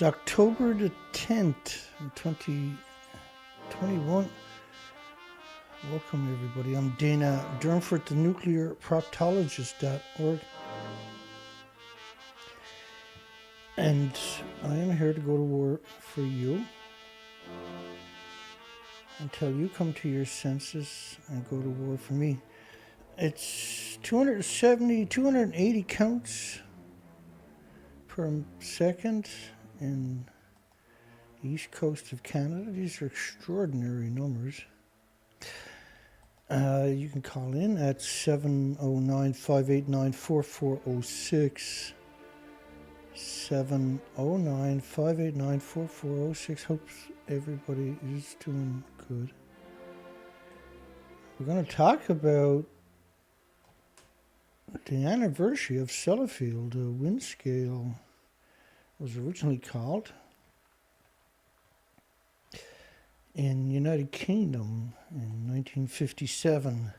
It's October the 10th, 2021. Welcome, everybody. I'm Dana Durnford, the nuclear proctologist.org. And I am here to go to war for you until you come to your senses and go to war for me. It's 280 counts per second in the east coast of Canada. These are extraordinary numbers. You can call in at 709-589-4406. 709-589-4406. Hope everybody is doing good. We're going to talk about the anniversary of Sellafield. Windscale was originally called in United Kingdom in 1957.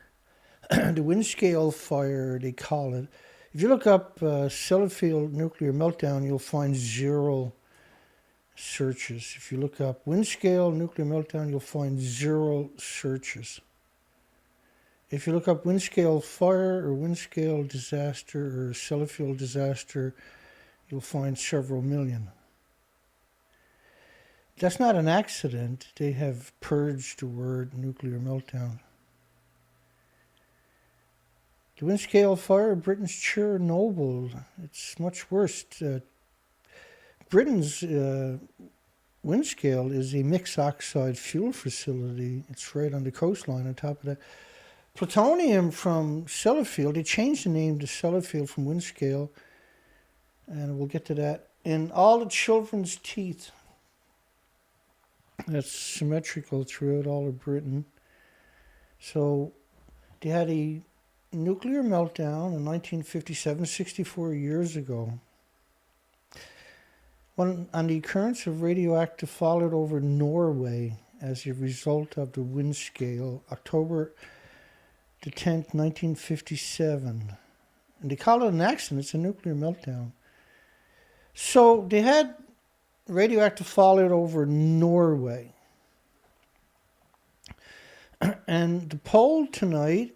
The Windscale Fire, they call it. If you look up Sellafield Nuclear Meltdown, you'll find 0 searches. If you look up Windscale Nuclear Meltdown, you'll find 0 searches. If you look up Windscale Fire or Windscale Disaster or Sellafield Disaster, you'll find several million. That's not an accident. They have purged the word nuclear meltdown. The Windscale Fire, Britain's Chernobyl, it's much worse. Britain's Windscale is a mixed oxide fuel facility. It's right on the coastline on top of that. Plutonium from Sellafield, they changed the name to Sellafield from Windscale, and we'll get to that. In all the children's teeth, that's symmetrical throughout all of Britain. So they had a nuclear meltdown in 1957, 64 years ago, on the occurrence of radioactive fallout over Norway as a result of the Windscale, October the 10th, 1957. And they call it an accident. It's a nuclear meltdown. So they had radioactive fallout over Norway. And the pole tonight,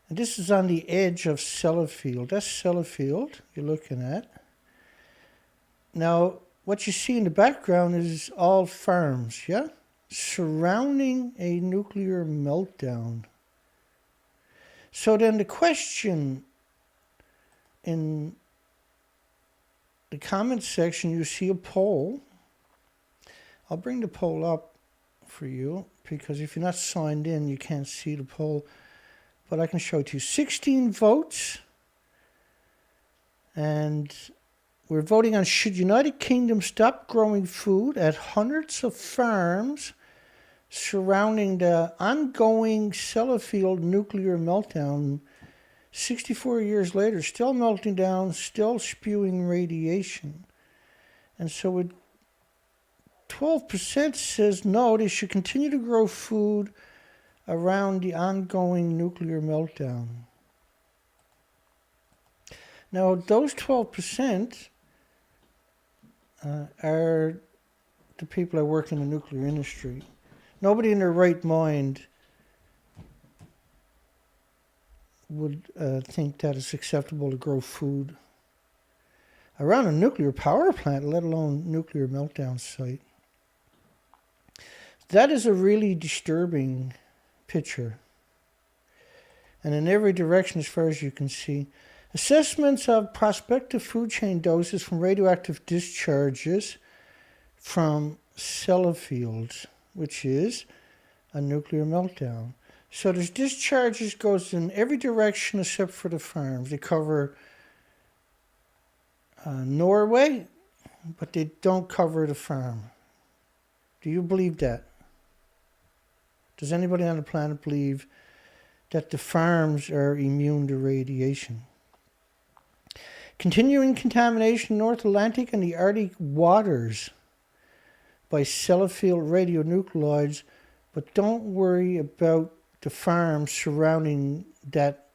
and this is on the edge of Sellafield. That's Sellafield you're looking at. Now, what you see in the background is all farms, yeah? Surrounding a nuclear meltdown. So then the question in the comments section, you see a poll. I'll bring the poll up for you, because if you're not signed in, you can't see the poll. But I can show it to you. 16 votes. And we're voting on, should United Kingdom stop growing food at hundreds of farms surrounding the ongoing Sellafield nuclear meltdown? 64 years later, still melting down, still spewing radiation. And so with 12% says no, they should continue to grow food around the ongoing nuclear meltdown. Now, those 12% are the people that work in the nuclear industry. Nobody in their right mind would think that it's acceptable to grow food around a nuclear power plant, let alone nuclear meltdown site. That is a really disturbing picture. And in every direction as far as you can see. Assessments of prospective food chain doses from radioactive discharges from Sellafield, which is a nuclear meltdown. So there's discharges goes in every direction except for the farms. They cover Norway, but they don't cover the farm. Do you believe that? Does anybody on the planet believe that the farms are immune to radiation? Continuing contamination in North Atlantic and the Arctic waters by Sellafield radionuclides, but don't worry about the farms surrounding that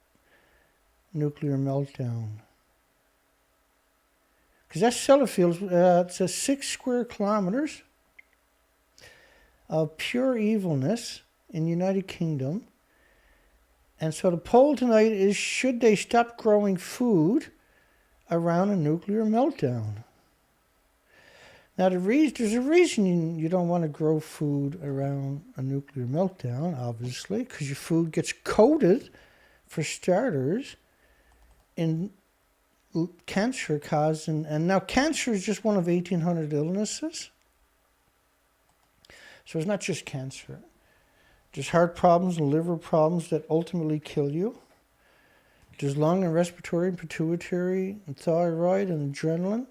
nuclear meltdown. because that's Sellafield. It's a 6 square kilometers of pure evilness in the United Kingdom. And so the poll tonight is, should they stop growing food around a nuclear meltdown? Now, there's a reason you don't want to grow food around a nuclear meltdown, obviously, because your food gets coated, for starters, in cancer causing, and now cancer is just one of 1,800 illnesses. So it's not just cancer. There's heart problems and liver problems that ultimately kill you. There's lung and respiratory and pituitary and thyroid and adrenaline.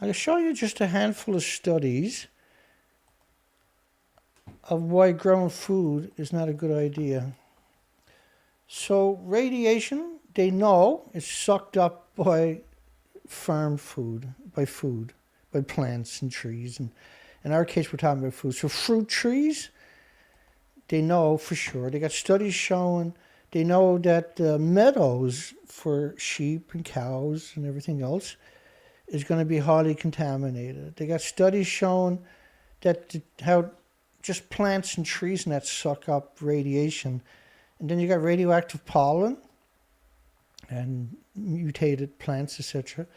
I'll show you just a handful of studies of why growing food is not a good idea. So radiation, they know, is sucked up by farm food, by plants and trees. And in our case, we're talking about food. So fruit trees, they know for sure. They got studies showing, they know that meadows for sheep and cows and everything else is going to be highly contaminated. They got studies showing that how just plants and trees and that suck up radiation. And then you got radioactive pollen and mutated plants, etc.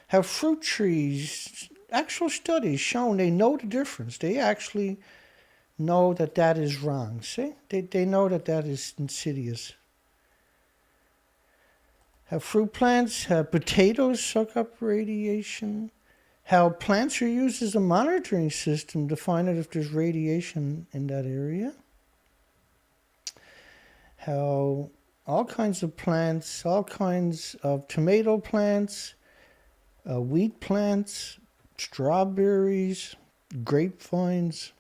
How fruit trees, actual studies shown they know the difference. They actually know that that is wrong. See? They know that that is insidious. How fruit plants, how potatoes suck up radiation. How plants are used as a monitoring system to find out if there's radiation in that area. How all kinds of plants, all kinds of tomato plants, wheat plants, strawberries, grapevines.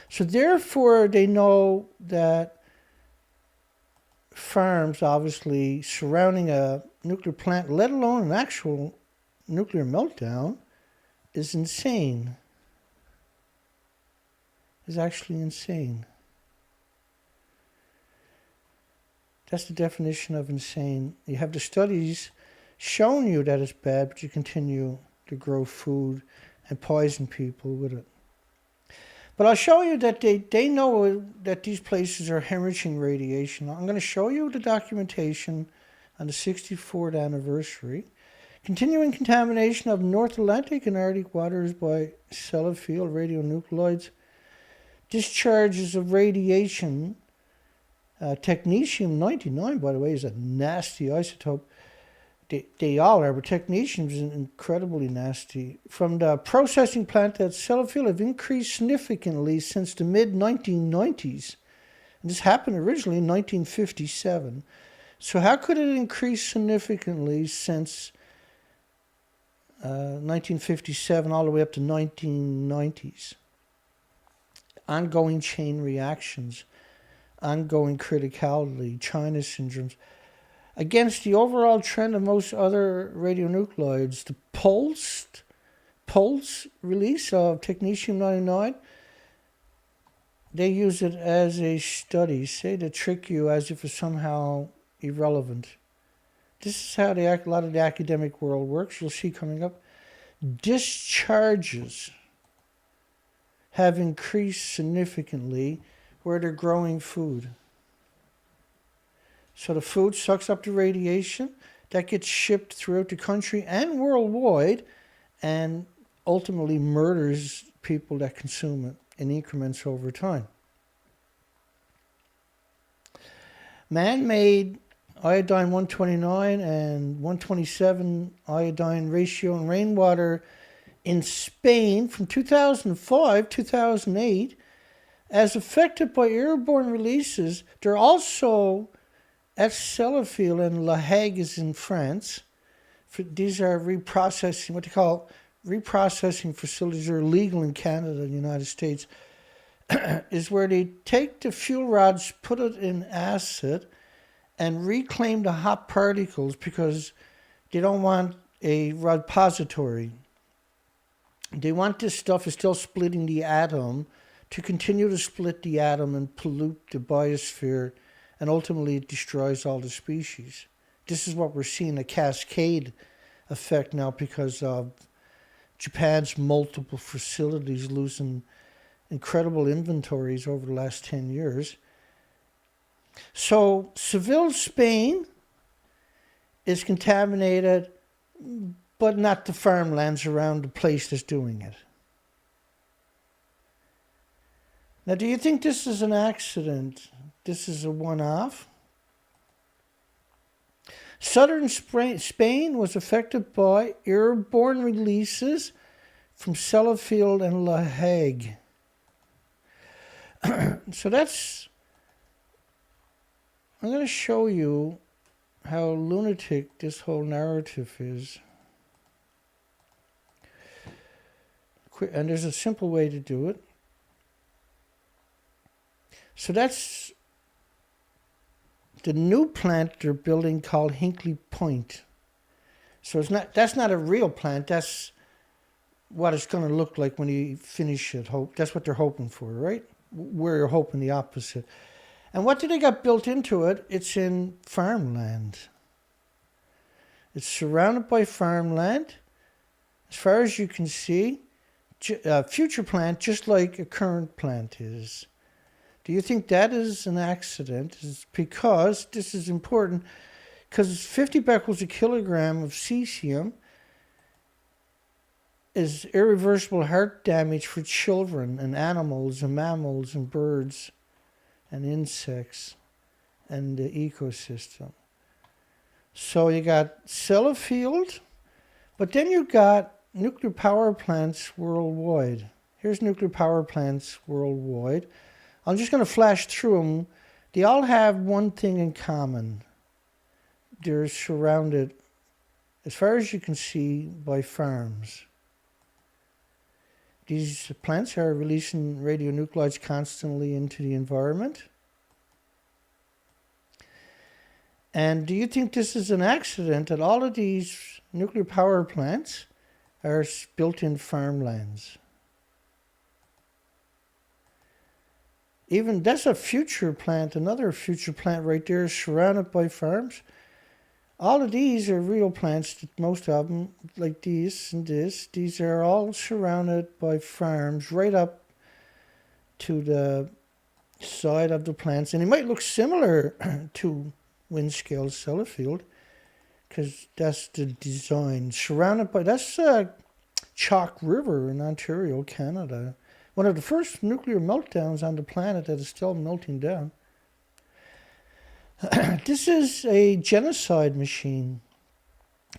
So therefore, they know that farms, obviously, surrounding a nuclear plant, let alone an actual nuclear meltdown, is insane. Is actually insane. That's the definition of insane. You have the studies showing you that it's bad, but you continue to grow food and poison people with it. But I'll show you that they know that these places are hemorrhaging radiation. I'm going to show you the documentation on the 64th anniversary. Continuing contamination of North Atlantic and Arctic waters by Sellafield radionuclides. Discharges of radiation. Technetium-99, by the way, is a nasty isotope. They all are, but technetium is incredibly nasty. From the processing plant at Sellafield have increased significantly since the mid-1990s. And this happened originally in 1957. So how could it increase significantly since 1957 all the way up to 1990s? Ongoing chain reactions. Ongoing criticality, China syndromes, against the overall trend of most other radionuclides. The pulse release of technetium-99, they use it as a study, say, to trick you as if it's somehow irrelevant. This is how a lot of the academic world works. You'll see coming up. Discharges have increased significantly where they're growing food. So the food sucks up the radiation that gets shipped throughout the country and worldwide and ultimately murders people that consume it in increments over time. Man-made iodine 129 and 127 iodine ratio in rainwater in Spain from 2005-2008 as affected by airborne releases. They're also at Sellafield and La Hague is in France. These are reprocessing, what they call reprocessing facilities are illegal in Canada and the United States, is where they take the fuel rods, put it in acid, and reclaim the hot particles because they don't want a repository. They want this stuff is still splitting the atom to continue to split the atom and pollute the biosphere, and ultimately it destroys all the species. This is what we're seeing, a cascade effect now because of Japan's multiple facilities losing incredible inventories over the last 10 years. So Seville, Spain is contaminated, but not the farmlands around the place that's doing it. Now, do you think this is an accident? This is a one-off? Southern Spain was affected by airborne releases from Sellafield and La Hague. So I'm going to show you how lunatic this whole narrative is. And there's a simple way to do it. So that's the new plant they're building called Hinkley Point. So that's not a real plant. That's what it's going to look like when you finish it. That's what they're hoping for, right? We're hoping the opposite. And what did they got built into it? It's in farmland. It's surrounded by farmland. As far as you can see, a future plant just like a current plant is. Do you think that is an accident? It's because, this is important, because 50 becquerels a kilogram of cesium is irreversible heart damage for children and animals and mammals and birds and insects and the ecosystem. So you got Sellafield, but then you got nuclear power plants worldwide. Here's nuclear power plants worldwide. I'm just going to flash through them. They all have one thing in common. They're surrounded, as far as you can see, by farms. These plants are releasing radionuclides constantly into the environment. And do you think this is an accident that all of these nuclear power plants are built in farmlands? Even that's a future plant, another future plant right there, surrounded by farms. All of these are real plants, most of them, like these and this. These are all surrounded by farms right up to the side of the plants. And they might look similar to Windscale Sellafield, because that's the design. Surrounded by, that's Chalk River in Ontario, Canada. One of the first nuclear meltdowns on the planet that is still melting down. This is a genocide machine.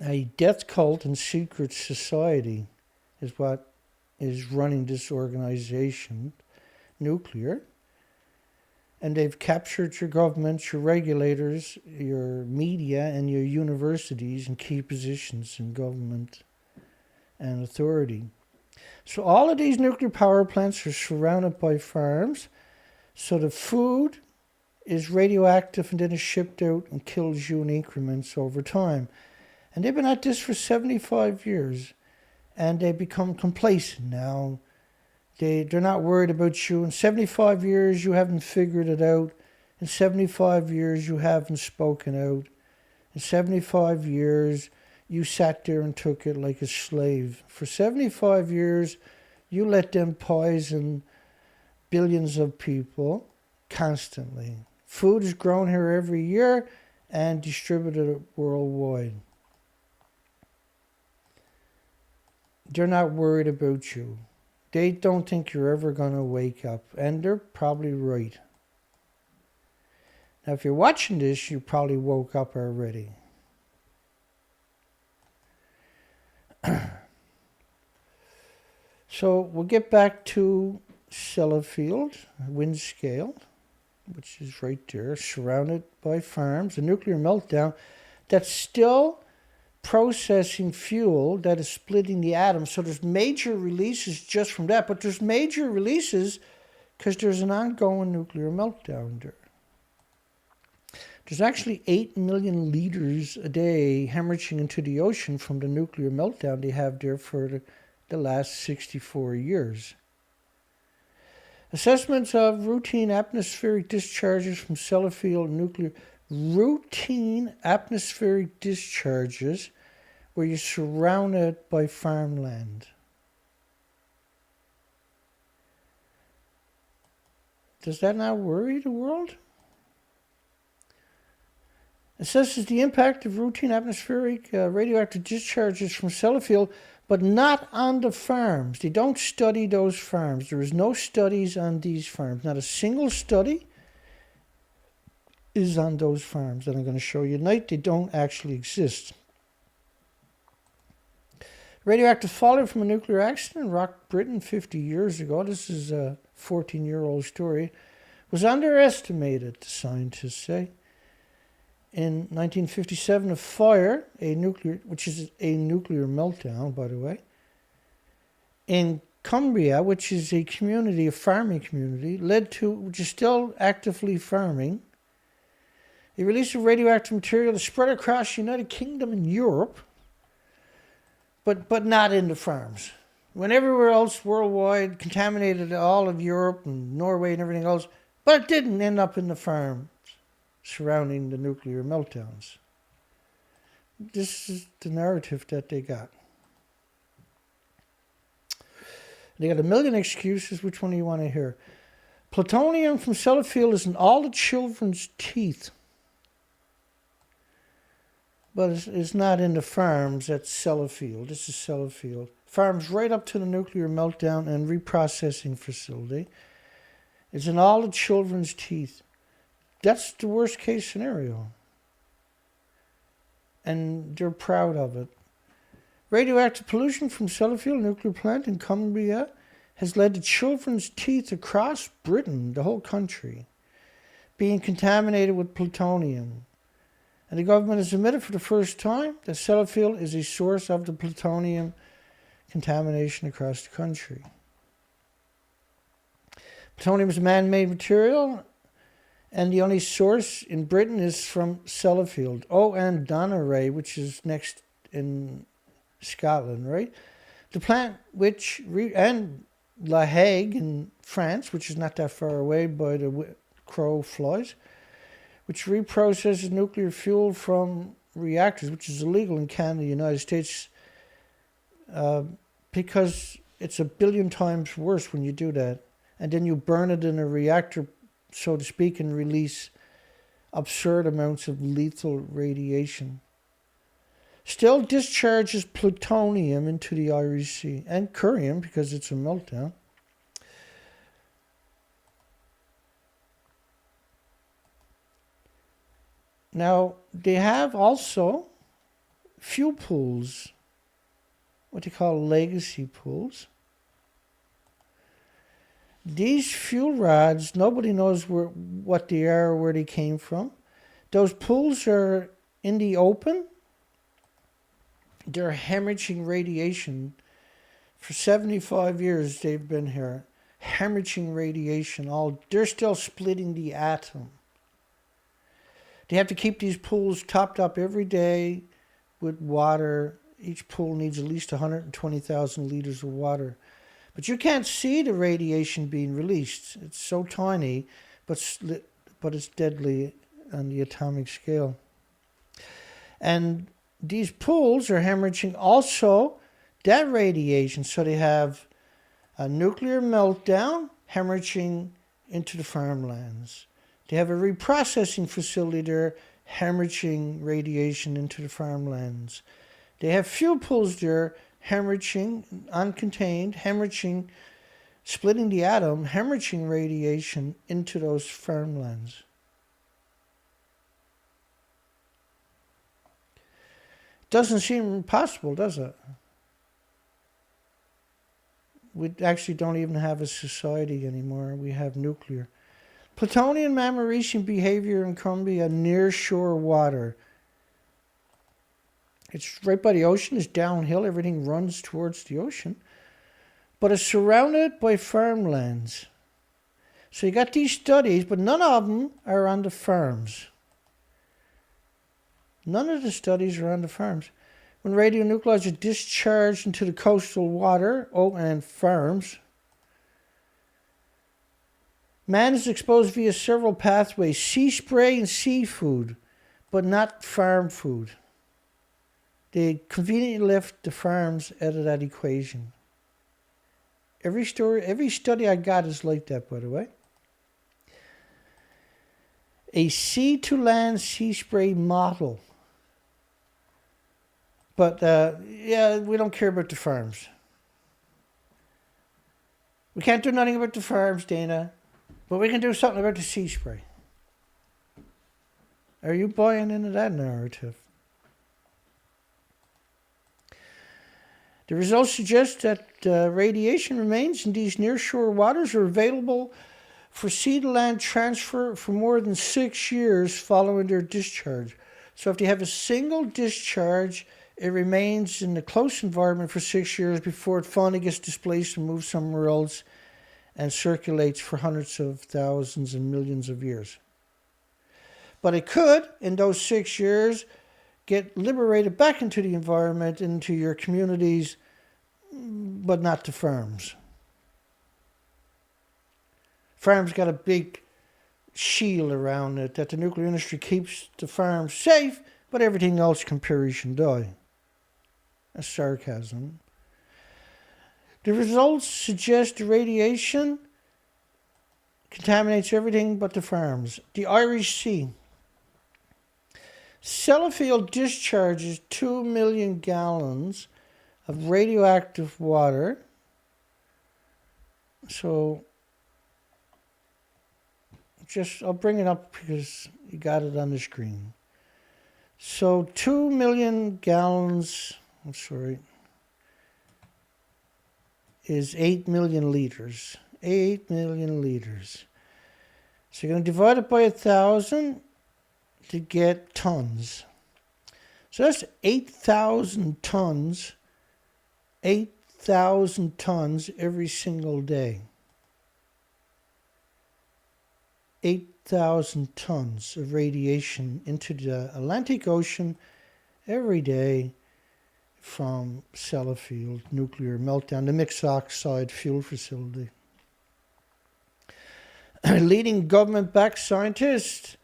A death cult and secret society is what is running this organization, nuclear. And they've captured your governments, your regulators, your media, and your universities in key positions in government and authority. So all of these nuclear power plants are surrounded by farms. So the food is radioactive and then is shipped out and kills you in increments over time. And they've been at this for 75 years. And they become complacent now. They're not worried about you. In 75 years, you haven't figured it out. In 75 years, you haven't spoken out. In 75 years, you sat there and took it like a slave. For 75 years, you let them poison billions of people constantly. Food is grown here every year and distributed worldwide. They're not worried about you. They don't think you're ever going to wake up. And they're probably right. Now, if you're watching this, you probably woke up already. So we'll get back to Sellafield, Windscale, which is right there, surrounded by farms. A nuclear meltdown that's still processing fuel that is splitting the atoms. So there's major releases just from that, but there's major releases because there's an ongoing nuclear meltdown there. There's actually 8 million liters a day hemorrhaging into the ocean from the nuclear meltdown they have there for the last 64 years. Assessments of routine atmospheric discharges from Sellafield nuclear routine atmospheric discharges where you're surrounded by farmland. Does that not worry the world? Assesses the impact of routine atmospheric radioactive discharges from Sellafield, but not on the farms. They don't study those farms. There is no studies on these farms. Not a single study is on those farms that I'm going to show you tonight. They don't actually exist. Radioactive fallout from a nuclear accident rocked Britain 50 years ago. This is a 14-year-old story. Was underestimated, the scientists say. In 1957, a fire, which is a nuclear meltdown, by the way, in Cumbria, which is a community, a farming community, which is still actively farming, a release of radioactive material that spread across the United Kingdom and Europe, but not in the farms. When everywhere else worldwide contaminated all of Europe and Norway and everything else, but it didn't end up in the farms surrounding the nuclear meltdowns. This is the narrative that they got. They got a million excuses. Which one do you want to hear? Plutonium from Sellafield is in all the children's teeth. But it's not in the farms at Sellafield. This is Sellafield. Farms right up to the nuclear meltdown and reprocessing facility. It's in all the children's teeth. That's the worst case scenario. And they're proud of it. Radioactive pollution from Sellafield nuclear plant in Cumbria has led to children's teeth across Britain, the whole country, being contaminated with plutonium. And the government has admitted for the first time that Sellafield is a source of the plutonium contamination across the country. Plutonium is a man-made material, and the only source in Britain is from Sellafield. And Doneraye, which is next in Scotland, right? The plant and La Hague in France, which is not that far away by the crow flies, which reprocesses nuclear fuel from reactors, which is illegal in Canada and the United States, because it's 1 billion times worse when you do that. And then you burn it in a reactor, so to speak, and release absurd amounts of lethal radiation. Still discharges plutonium into the Irish Sea, and curium, because it's a meltdown. Now, they have also fuel pools, what they call legacy pools. These fuel rods, nobody knows what they are or where they came from. Those pools are in the open. They're hemorrhaging radiation. For 75 years they've been here. Hemorrhaging radiation. They're still splitting the atom. They have to keep these pools topped up every day with water. Each pool needs at least 120,000 liters of water. But you can't see the radiation being released. It's so tiny, but it's deadly on the atomic scale. And these pools are hemorrhaging also that radiation. So they have a nuclear meltdown hemorrhaging into the farmlands. They have a reprocessing facility there hemorrhaging radiation into the farmlands. They have fuel pools there hemorrhaging, uncontained, hemorrhaging, splitting the atom, hemorrhaging radiation into those farmlands. Doesn't seem possible, does it? We actually don't even have a society anymore. We have nuclear. Plutonium mammaration behavior in Cumbria near shore water. It's right by the ocean. It's downhill. Everything runs towards the ocean. But it's surrounded by farmlands. So you got these studies, but none of them are on the farms. None of the studies are on the farms. When radionuclides are discharged into the coastal water, and farms, man is exposed via several pathways: sea spray and seafood, but not farm food. They conveniently left the farms out of that equation. Every study I got is like that, by the way. A sea to land sea spray model. But yeah, we don't care about the farms. We can't do nothing about the farms, Dana, but we can do something about the sea spray. Are you buying into that narrative? The results suggest that radiation remains in these nearshore waters are available for sea-to-land transfer for more than 6 years following their discharge. So if they have a single discharge, it remains in the close environment for 6 years before it finally gets displaced and moves somewhere else and circulates for hundreds of thousands and millions of years. But it could, in those 6 years, get liberated back into the environment, into your communities, but not the farms. Farms got a big shield around it that the nuclear industry keeps the farms safe, but everything else can perish and die. That's sarcasm. The results suggest the radiation contaminates everything but the farms. The Irish Sea. Sellafield discharges 2 million gallons of radioactive water. So, I'll bring it up because you got it on the screen. So 2 million gallons, is 8 million liters. 8 million liters. So you're going to divide it by 1,000 to get tons. So that's 8,000 tons. 8,000 tons every single day. 8,000 tons of radiation into the Atlantic Ocean every day from Sellafield Nuclear Meltdown, the mixed oxide fuel facility. Leading government-backed scientists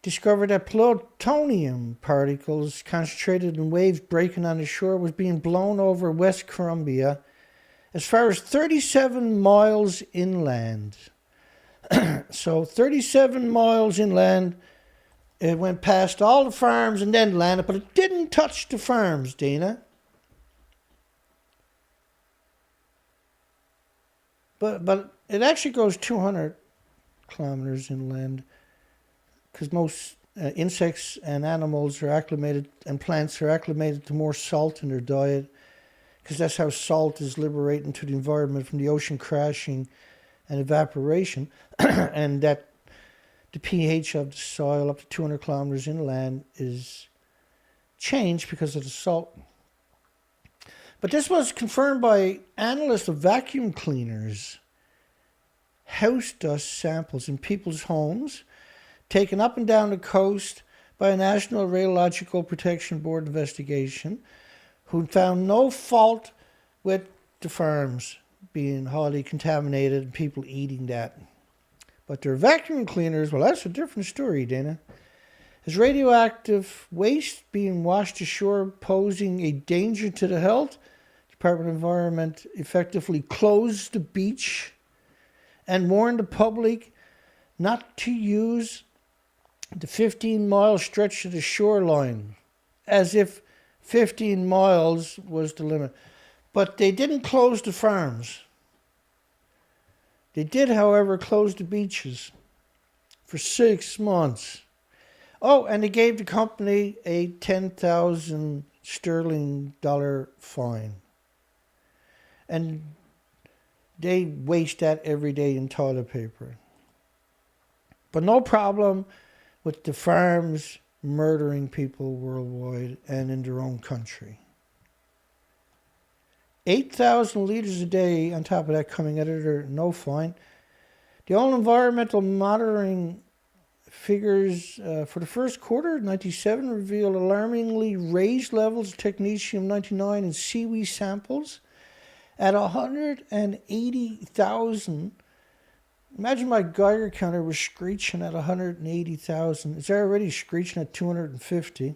discovered that plutonium particles concentrated in waves breaking on the shore was being blown over West Colombia as far as 37 miles inland. So 37 miles inland, it went past all the farms and then landed, but it didn't touch the farms, Dana. But it actually goes 200 kilometers inland because most insects and animals are acclimated, and plants are acclimated to more salt in their diet, because that's how salt is liberated to the environment from the ocean crashing and evaporation, and that the pH of the soil up to 200 kilometers inland is changed because of the salt. But this was confirmed by analysts of vacuum cleaners, house dust samples in people's homes, taken up and down the coast by a National Radiological Protection Board investigation, who found no fault with the farms being highly contaminated and people eating that. But their vacuum cleaners, well, that's a different story, Dana. Is radioactive waste being washed ashore posing a danger to the health? Department of Environment effectively closed the beach and warned the public not to use the 15-mile stretch of the shoreline, as if 15 miles was the limit. But they didn't close the farms. They did, however, close the beaches for 6 months. Oh, and they gave the company a 10,000 sterling fine. And they waste that every day in toilet paper. But no problem with the farms murdering people worldwide and in their own country. 8,000 liters a day on top of that coming out of there, no fine. The old environmental monitoring figures for the first quarter of 97 revealed alarmingly raised levels of technetium-99 in seaweed samples at 180,000. Imagine my Geiger counter was screeching at 180,000. It's already screeching at 250.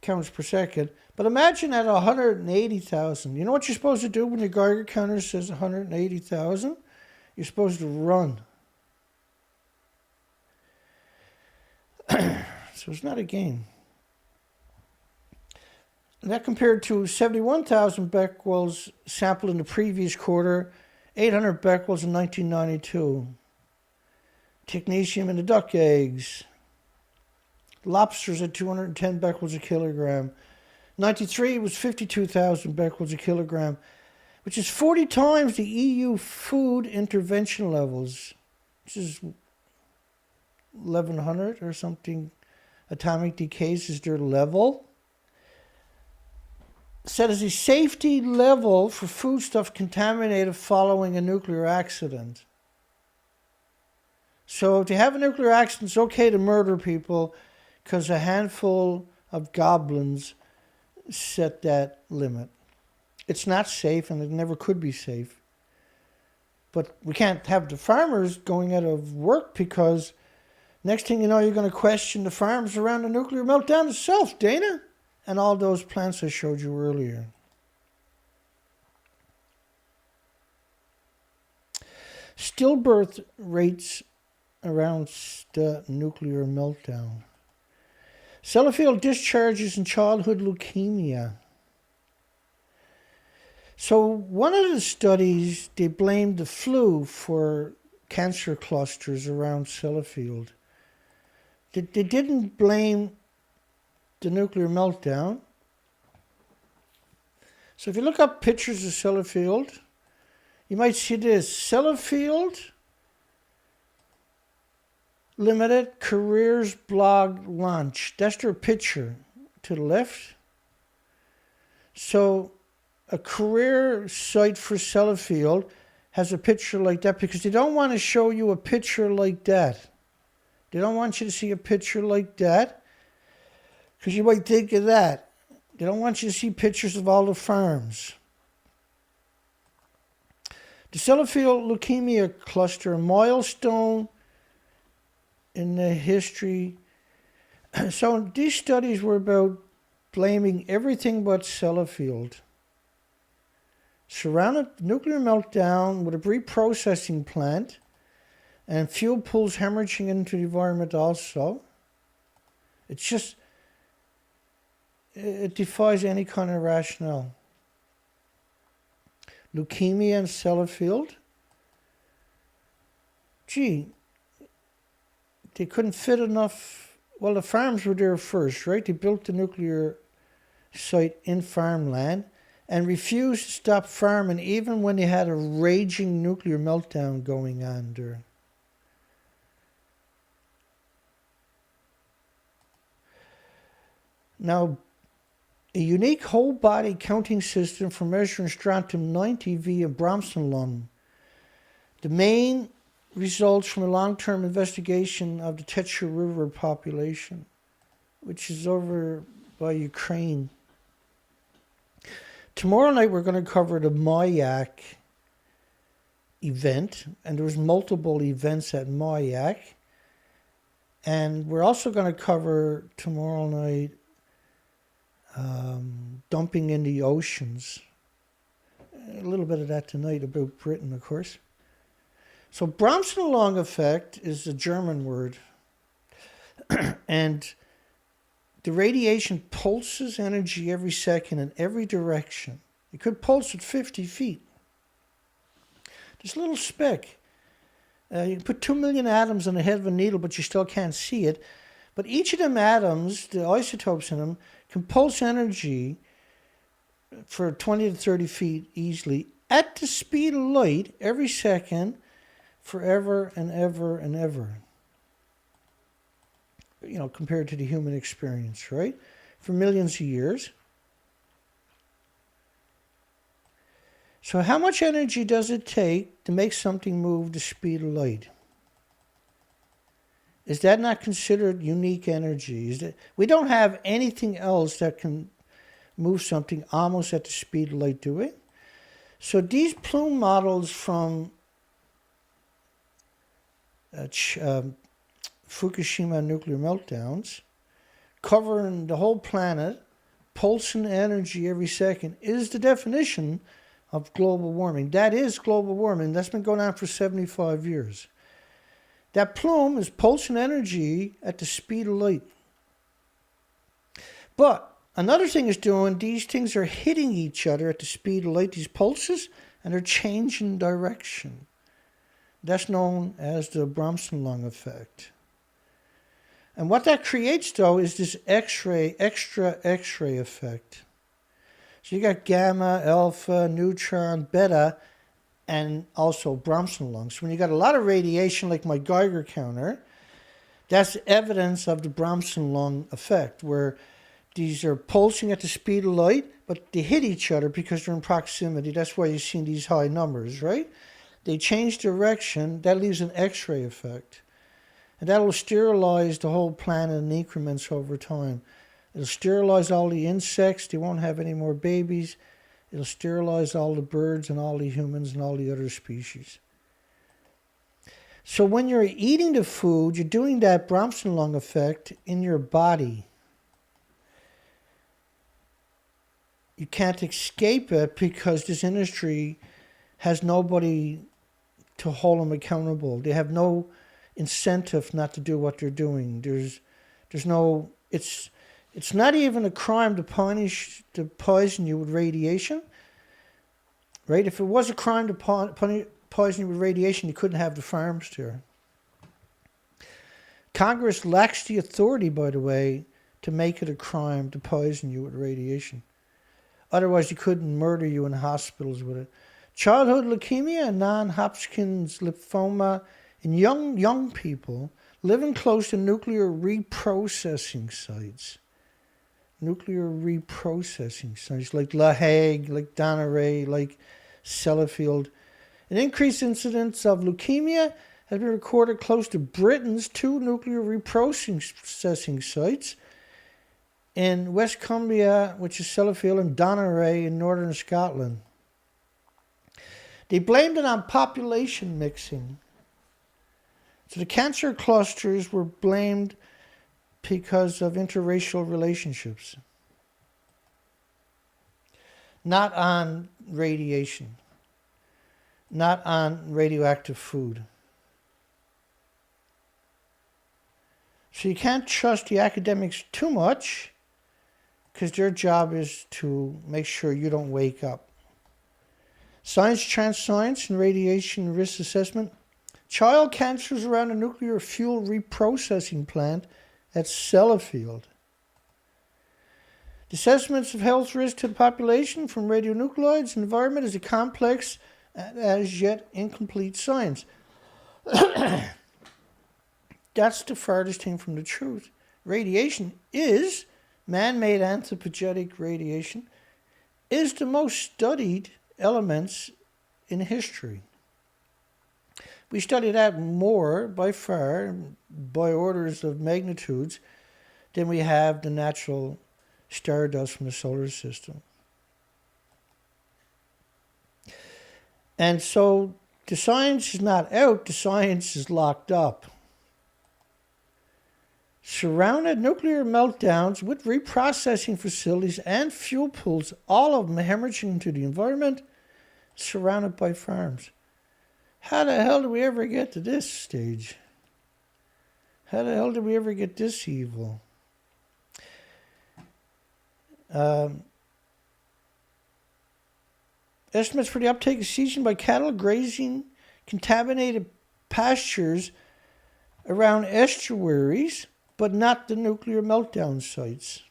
counts per second. But imagine at 180,000. You know what you're supposed to do when your Geiger counter says 180,000? You're supposed to run. So it's not a game. And that compared to 71,000 becquerels sampled in the previous quarter, 800 becquerels in 1992. Technetium in the duck eggs. Lobsters at 210 becquerels a kilogram. 93 was 52,000 becquerels a kilogram, which is 40 times the EU food intervention levels, which is 1100 or something. Atomic decays is their level. Set as a safety level for foodstuff contaminated following a nuclear accident. So if you have a nuclear accident, it's okay to murder people because a handful of goblins set that limit. It's not safe, and it never could be safe. But we can't have the farmers going out of work because next thing you know, you're going to question the farms around the nuclear meltdown itself, Dana, and all those plants I showed you earlier. Stillbirth rates around the nuclear meltdown. Sellafield discharges in childhood leukemia. So one of the studies, they blamed the flu for cancer clusters around Sellafield. They didn't blame the nuclear meltdown. So if you look up pictures of Sellafield, you might see this. Sellafield Limited Careers blog launch. That's their picture to the left. So a career site for Sellafield has a picture like that because they don't want to show you a picture like that. They don't want you to see a picture like that because you might think of that. They don't want you to see pictures of all the farms. The Sellafield leukemia cluster, a milestone in the history. So these studies were about blaming everything but Sellafield. Surrounded nuclear meltdown with a reprocessing plant and fuel pools hemorrhaging into the environment also. It's just, it defies any kind of rationale. Leukemia and Sellafield. Gee, they couldn't fit enough. Well, the farms were there first, right? They built the nuclear site in farmland and refused to stop farming even when they had a raging nuclear meltdown going on there. Now, a unique whole body counting system for measuring strontium 90 via bromson lung. The main results from a long-term investigation of the Tetra River population, which is over by Ukraine. Tomorrow night we're going to cover the Mayak event, and there was multiple events at Mayak. And we're also going to cover tomorrow night dumping in the oceans. A little bit of that tonight about Britain, of course. So bromson lung effect is a German word. And the radiation pulses energy every second in every direction. It could pulse at 50 feet. This little speck. You can put 2 million atoms on the head of a needle, but you still can't see it. But each of them atoms, the isotopes in them, can pulse energy for 20 to 30 feet easily at the speed of light every second forever and ever and ever. You know, compared to the human experience, right? For millions of years. So how much energy does it take to make something move the speed of light? Is that not considered unique energy? We don't have anything else that can move something almost at the speed of light, do we? So these plume models from Fukushima nuclear meltdowns covering the whole planet, pulsing energy every second, is the definition of global warming. That is global warming. That's been going on for 75 years. That plume is pulsing energy at the speed of light. But another thing it's doing, these things are hitting each other at the speed of light, these pulses, and they're changing direction. That's known as the bromson lung effect. And what that creates, though, is this extra X-ray effect. So you got gamma, alpha, neutron, beta, and also bromson lungs. When you got a lot of radiation, like my Geiger counter, that's evidence of the bromson lung effect, where these are pulsing at the speed of light, but they hit each other because they're in proximity. That's why you're seeing these high numbers, right? They change direction. That leaves an X-ray effect. And that will sterilize the whole planet in increments over time. It'll sterilize all the insects. They won't have any more babies. It'll sterilize all the birds and all the humans and all the other species. So when you're eating the food, you're doing that bromson lung effect in your body. You can't escape it because this industry has nobody to hold them accountable. They have no incentive not to do what they're doing. There's no, it's not even a crime to poison you with radiation, right? If it was a crime to poison you with radiation, you couldn't have the farms there. Congress lacks the authority, by the way, to make it a crime to poison you with radiation. Otherwise, you couldn't murder you in hospitals with it. Childhood leukemia and non-Hodgkin's lymphoma in young people living close to nuclear reprocessing sites. Nuclear reprocessing sites like La Hague, like Donneray, like Sellafield. An increased incidence of leukemia has been recorded close to Britain's 2 nuclear reprocessing sites in West Cumbria, which is Sellafield, and Donneray in northern Scotland. They blamed it on population mixing. So the cancer clusters were blamed because of interracial relationships, not on radiation, not on radioactive food. So you can't trust the academics too much because their job is to make sure you don't wake up. Science, trans science, and radiation risk assessment. Child cancers around a nuclear fuel reprocessing plant at Sellafield. The assessments of health risk to the population from radionuclides and environment is a complex and as yet incomplete science. That's the farthest thing from the truth. Radiation is, man-made anthropogenic radiation, is the most studied elements in history. We study that more, by far, by orders of magnitudes, than we have the natural stardust from the solar system. And so the science is not out, the science is locked up. Surrounded nuclear meltdowns with reprocessing facilities and fuel pools, all of them hemorrhaging into the environment, surrounded by farms. How the hell did we ever get to this stage? How the hell did we ever get this evil? Estimates for the uptake of cesium by cattle grazing contaminated pastures around estuaries, but not the nuclear meltdown sites.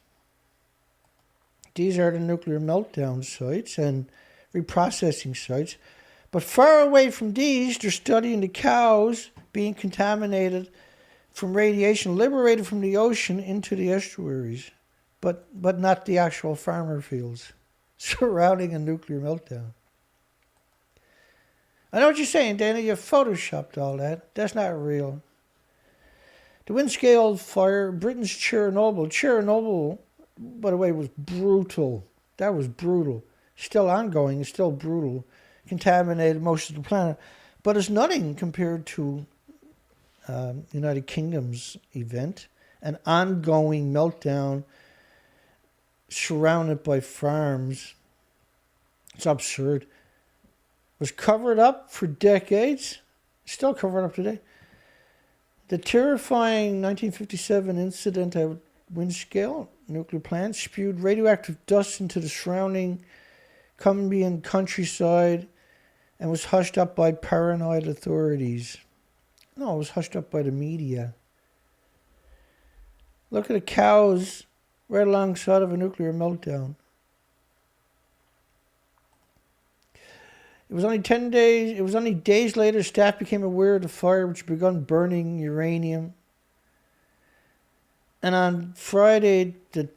These are the nuclear meltdown sites and reprocessing sites. But far away from these, they're studying the cows being contaminated from radiation liberated from the ocean into the estuaries, but not the actual farmer fields surrounding a nuclear meltdown. I know what you're saying, Dana. You photoshopped all that. That's not real. The Windscale Fire, Britain's Chernobyl. Chernobyl, by the way, was brutal. That was brutal. Still ongoing. It's still brutal. Contaminated most of the planet. But it's nothing compared to United Kingdom's event an ongoing meltdown surrounded by farms. It's absurd. It was covered up for decades, still covered up today. The terrifying 1957 incident at Windscale nuclear plant spewed radioactive dust into the surrounding Colombian countryside and was hushed up by paranoid authorities. No, it was hushed up by the media. Look at the cows right alongside of a nuclear meltdown. It was only days later staff became aware of the fire which had begun burning uranium. And on Friday, the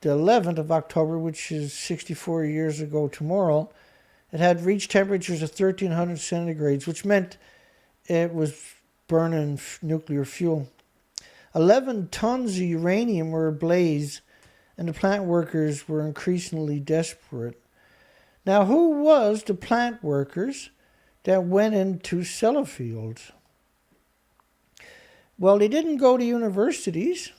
11th of October, which is 64 years ago tomorrow, it had reached temperatures of 1300 centigrades, which meant it was burning nuclear fuel. 11 tons of uranium were ablaze, and the plant workers were increasingly desperate. Now, who was the plant workers that went into Sellafield? Well, they didn't go to universities,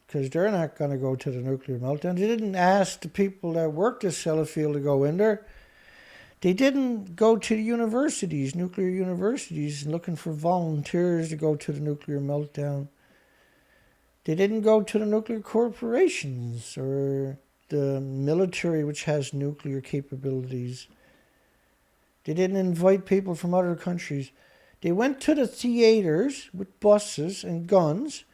because they're not going to go to the nuclear meltdown. They didn't ask the people that worked at Sellafield to go in there. They didn't go to the universities, nuclear universities, looking for volunteers to go to the nuclear meltdown. They didn't go to the nuclear corporations or the military, which has nuclear capabilities. They didn't invite people from other countries. They went to the theaters with buses and guns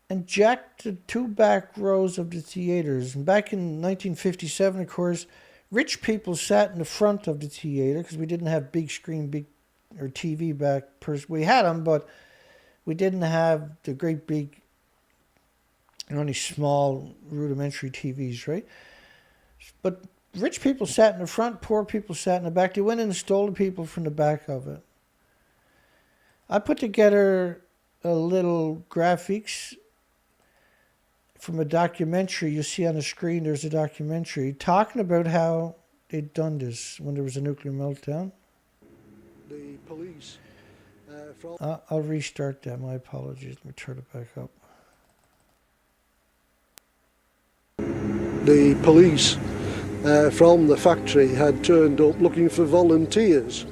and jacked the two back rows of the theaters. And back in 1957, of course, rich people sat in the front of the theater because we didn't have big screen, or TV back. We had them, but we didn't have the great big, only small rudimentary TVs, right? But rich people sat in the front, poor people sat in the back. They went in and stole the people from the back of it. I put together a little graphics from a documentary. You see on the screen there's a documentary talking about how they'd done this when there was a nuclear meltdown. The police I'll restart that. My apologies. Let me turn it back up. The police from the factory had turned up looking for volunteers,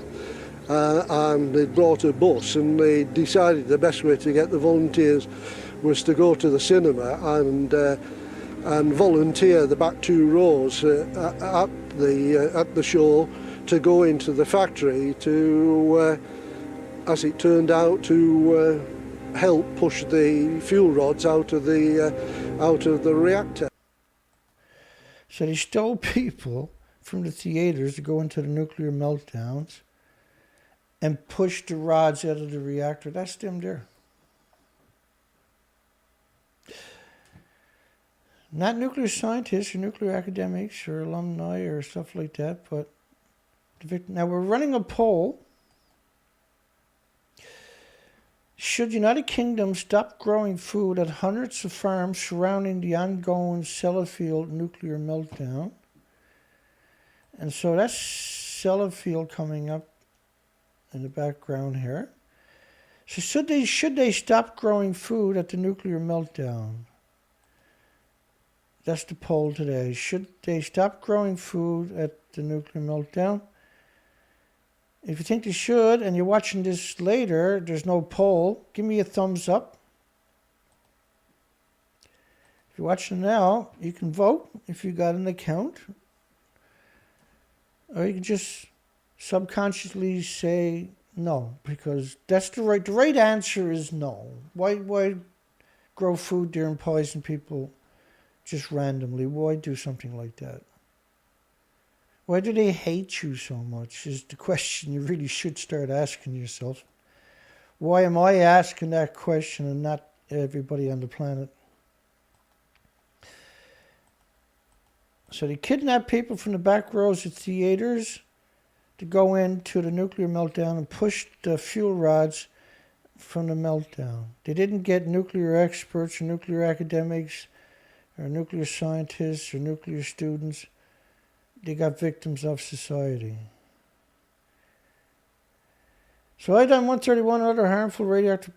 and they'd brought a bus, and they decided the best way to get the volunteers was to go to the cinema and volunteer the back two rows at the show to go into the factory to, as it turned out, to help push the fuel rods out of the reactor. So they stole people from the theaters to go into the nuclear meltdowns and push the rods out of the reactor. That's them there. Not nuclear scientists or nuclear academics or alumni or stuff like that, but now we're running a poll. Should United Kingdom stop growing food at hundreds of farms surrounding the ongoing Sellafield nuclear meltdown? And so that's Sellafield coming up in the background here. So should they stop growing food at the nuclear meltdown? That's the poll today. Should they stop growing food at the nuclear meltdown? If you think they should, and you're watching this later, there's no poll, give me a thumbs up. If you're watching now, you can vote if you got an account. Or you can just subconsciously say no, because that's the right answer is no. Why grow food there and poison people just randomly? Why do something like that? Why do they hate you so much is the question you really should start asking yourself. Why am I asking that question and not everybody on the planet? So they kidnap people from the back rows of theaters to go into the nuclear meltdown and push the fuel rods from the meltdown. They didn't get nuclear experts or nuclear academics or nuclear scientists or nuclear students. They got victims of society. So Iodine-131 and other harmful radioactive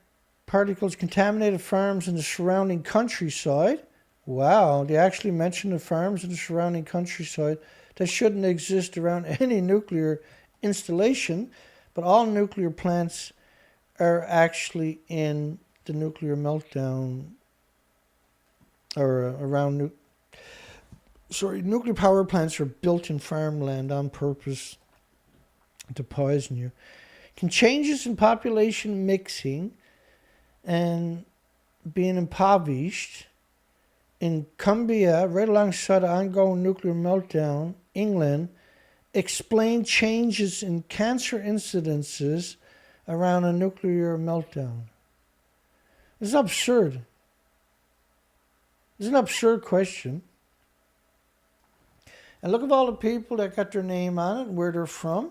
particles contaminated farms in the surrounding countryside. Wow, they actually mention the farms in the surrounding countryside that shouldn't exist around any nuclear installation, but all nuclear plants are actually in the nuclear meltdown, or around nuclear power plants are built in farmland on purpose to poison you. Can changes in population mixing and being impoverished in Cumbria, right alongside the ongoing nuclear meltdown, England, explain changes in cancer incidences around a nuclear meltdown? This is absurd. It's an absurd question. And look at all the people that got their name on it and where they're from.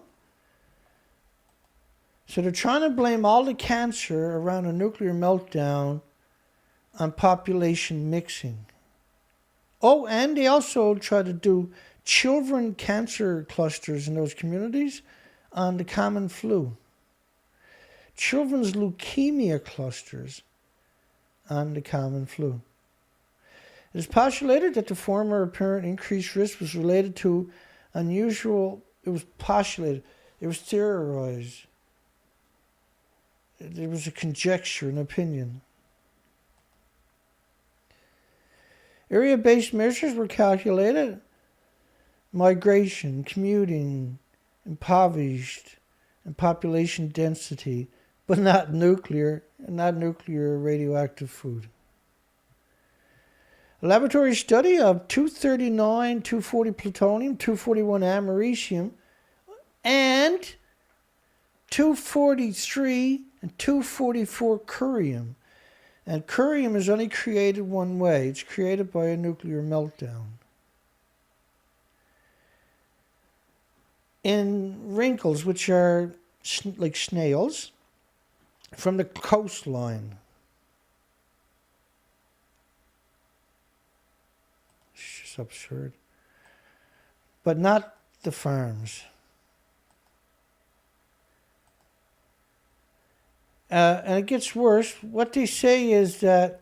So they're trying to blame all the cancer around a nuclear meltdown on population mixing. Oh, and they also try to do children cancer clusters in those communities on the common flu. Children's leukemia clusters on the common flu. It is postulated that the former apparent increased risk was related to unusual, it was theorized. There was a conjecture, an opinion. Area-based measures were calculated. Migration, commuting, impoverished, and population density, but not nuclear radioactive food. A laboratory study of 239, 240 plutonium, 241 americium, and 243 and 244 curium. And curium is only created one way. It's created by a nuclear meltdown. In wrinkles, which are like snails, from the coastline. It's just absurd. But not the farms. And it gets worse. What they say is that,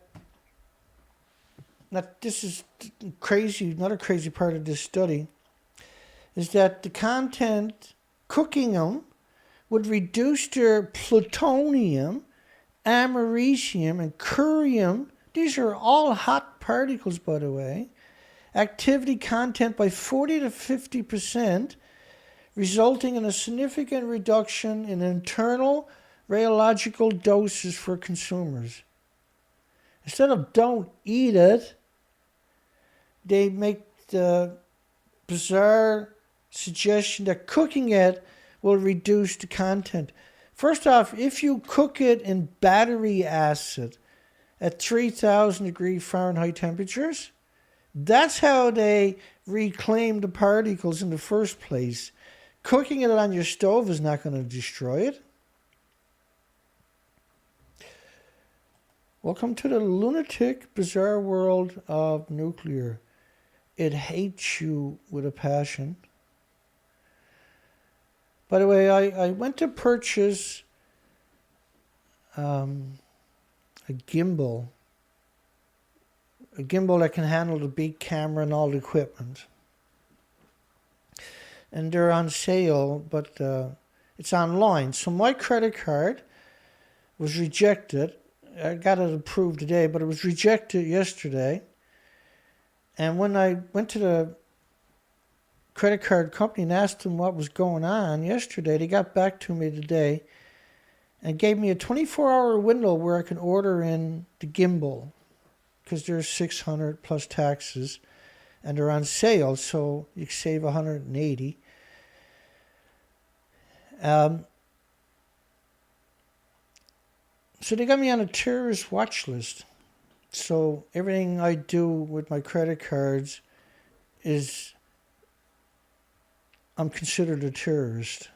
this is crazy, not a crazy part of this study, is that the content, cooking them, would reduce their plutonium, americium, and curium. These are all hot particles, by the way. Activity content by 40 to 50%, resulting in a significant reduction in internal radiological doses for consumers. Instead of don't eat it, they make the bizarre suggestion that cooking it will reduce the content. First off, if you cook it in battery acid at 3,000 degree Fahrenheit temperatures, that's how they reclaim the particles in the first place. Cooking it on your stove is not going to destroy it. Welcome to the lunatic, bizarre world of nuclear. It hates you with a passion. By the way, I went to purchase a gimbal that can handle the big camera and all the equipment. And they're on sale, but it's online. So my credit card was rejected. I got it approved today, but it was rejected yesterday. And when I went to the credit card company and asked them what was going on yesterday, they got back to me today and gave me a 24-hour window where I can order in the gimbal, because they're $600 plus taxes, and they're on sale, so you can save $180. So they got me on a terrorist watch list. So everything I do with my credit cards is, I'm considered a terrorist.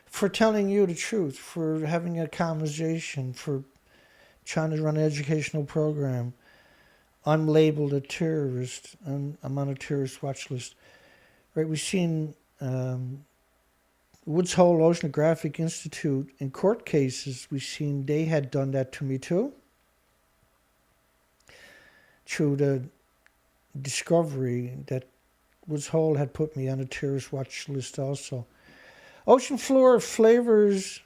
For telling you the truth, for having a conversation, for trying to run an educational program, I'm labeled a terrorist, and I'm on a terrorist watch list. Right? We've seen Woods Hole Oceanographic Institute, in court cases, we've seen they had done that to me too. Through the discovery that Woods Hole had put me on a terrorist watch list also. Ocean floor favors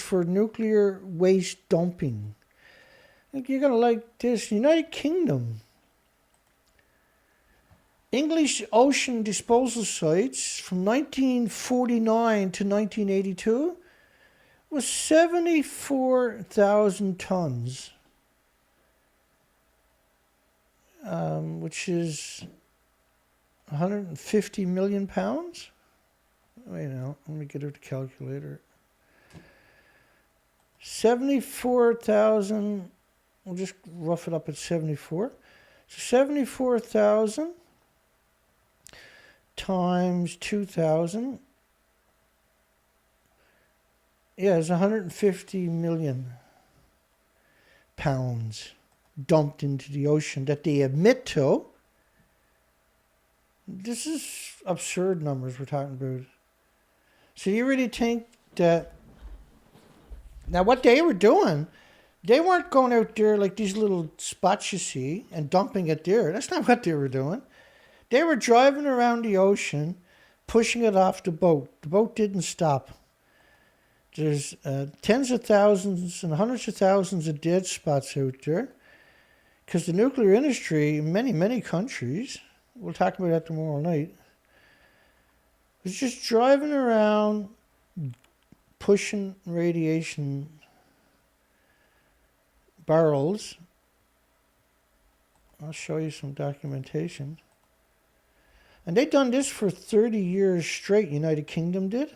for nuclear waste dumping. I think you're going to like this. United Kingdom. English ocean disposal sites from 1949 to 1982 was 74,000 tons, which is 150 million pounds. Wait now, let me get out the calculator. 74,000, we'll just rough it up at 74. So 74,000 times 2,000. Yeah, it's 150 million pounds dumped into the ocean that they admit to. This is absurd numbers we're talking about. So you really think that... Now what they were doing, they weren't going out there like these little spots you see and dumping it there. That's not what they were doing. They were driving around the ocean, pushing it off the boat. The boat didn't stop. There's tens of thousands and hundreds of thousands of dead spots out there because the nuclear industry in many, many countries, we'll talk about that tomorrow night, was just driving around pushing radiation barrels. I'll show you some documentation. And they done this for 30 years straight, United Kingdom did.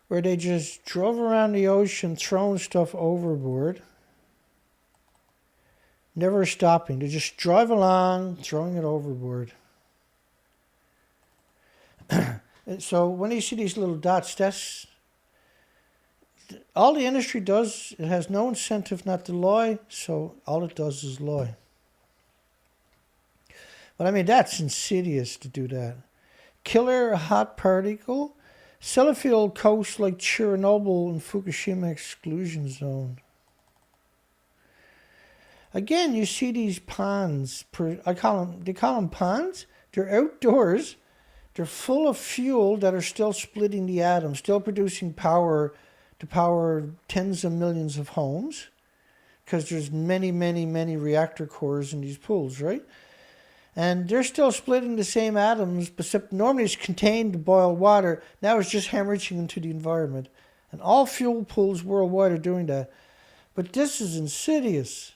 Where they just drove around the ocean throwing stuff overboard. Never stopping. They just drive along, throwing it overboard. And so when you see these little dots, that's... all the industry does, it has no incentive not to lie, so all it does is lie. But I mean, that's insidious to do that. Killer hot particle. Sellafield coast like Chernobyl and Fukushima exclusion zone. Again, you see these ponds. They call them ponds. They're outdoors. They're full of fuel that are still splitting the atoms, still producing power to power tens of millions of homes. Because there's many, many, many reactor cores in these pools, right? And they're still splitting the same atoms, except normally it's contained to boil water. Now it's just hemorrhaging into the environment. And all fuel pools worldwide are doing that. But this is insidious.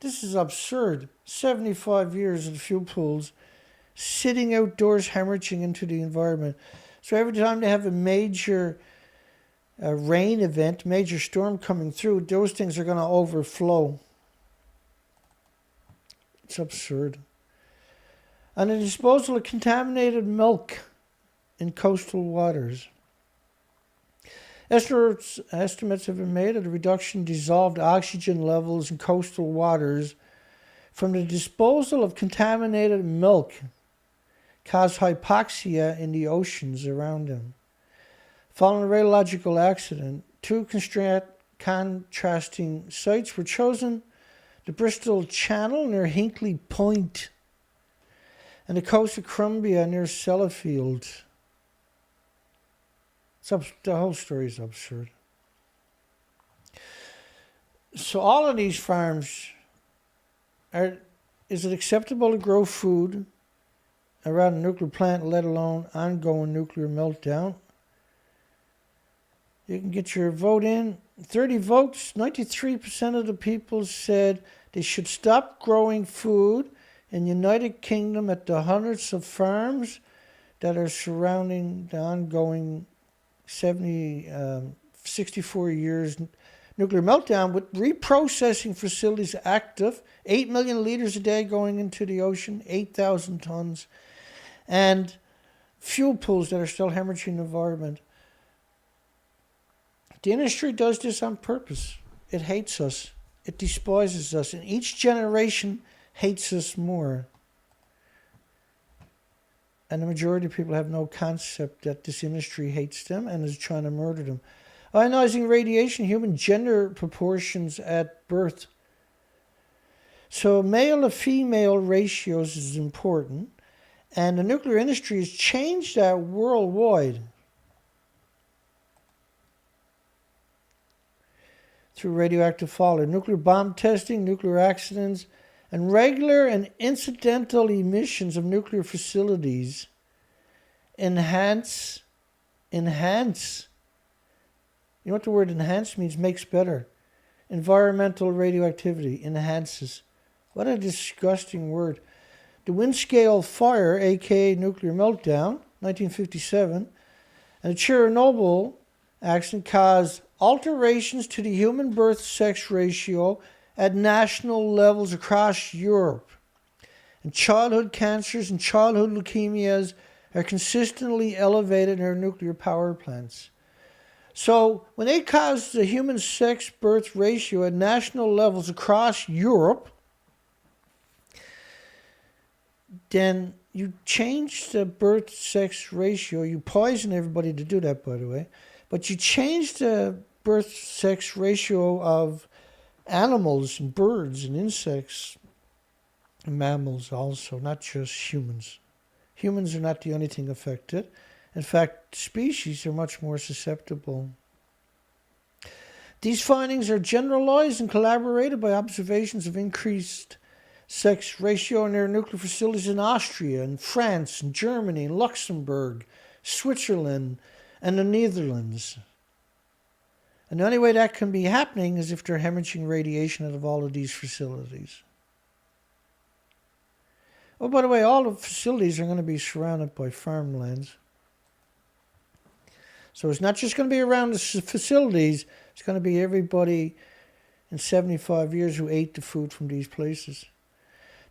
This is absurd. 75 years of fuel pools sitting outdoors hemorrhaging into the environment. So every time they have a major rain event, major storm coming through, those things are going to overflow. It's absurd. And the disposal of contaminated milk in coastal waters. Estimates have been made of the reduction in dissolved oxygen levels in coastal waters from the disposal of contaminated milk caused hypoxia in the oceans around them. Following a radiological accident, two contrasting sites were chosen: the Bristol Channel near Hinkley Point and the coast of Cumbria near Sellafield. The whole story is absurd. So all of these farms, is it acceptable to grow food around a nuclear plant, let alone ongoing nuclear meltdown? You can get your vote in. 30 votes, 93% of the people said they should stop growing food in the United Kingdom at the hundreds of farms that are surrounding the ongoing 64 years nuclear meltdown, with reprocessing facilities active, 8 million liters a day going into the ocean, 8,000 tons, and fuel pools that are still hemorrhaging the environment. The industry does this on purpose. It hates us. It despises us. And each generation hates us more. And the majority of people have no concept that this industry hates them and is trying to murder them. Ionizing radiation, human gender proportions at birth. So male to female ratios is important. And the nuclear industry has changed that worldwide through radioactive fallout, nuclear bomb testing, nuclear accidents, and regular and incidental emissions of nuclear facilities enhance. You know what the word enhance means? Makes better. Environmental radioactivity enhances. What a disgusting word. The Windscale Fire, aka Nuclear Meltdown, 1957, and the Chernobyl accident caused alterations to the human birth-sex ratio at national levels across Europe. And childhood cancers and childhood leukemias are consistently elevated in our nuclear power plants. So when they caused the human sex birth ratio at national levels across Europe, then you change the birth-sex ratio. You poison everybody to do that, by the way. But you change the birth-sex ratio of animals and birds and insects and mammals also, not just humans. Humans are not the only thing affected. In fact, species are much more susceptible. These findings are generalized and corroborated by observations of increased sex ratio in their nuclear facilities in Austria and France and Germany and Luxembourg, Switzerland and the Netherlands. And the only way that can be happening is if they're hemorrhaging radiation out of all of these facilities. Oh, by the way, all the facilities are going to be surrounded by farmlands. So it's not just going to be around the facilities, it's going to be everybody in 75 years who ate the food from these places.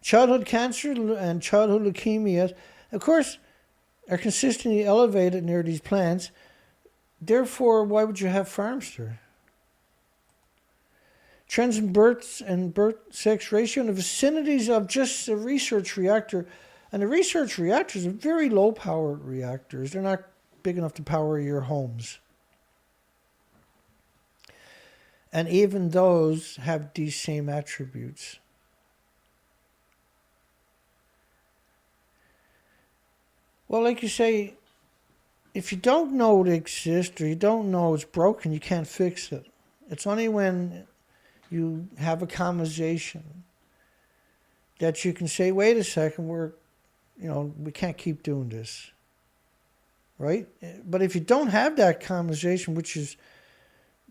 Childhood cancer and childhood leukemia, of course, are consistently elevated near these plants. Therefore, why would you have farms there? Trends in births and birth-sex ratio in the vicinities of just a research reactor. And the research reactors are very low-power reactors. They're not big enough to power your homes. And even those have these same attributes. Well, like you say, if you don't know it exists or you don't know it's broken, you can't fix it. It's only when you have a conversation that you can say, wait a second, we can't keep doing this. Right? But if you don't have that conversation, which is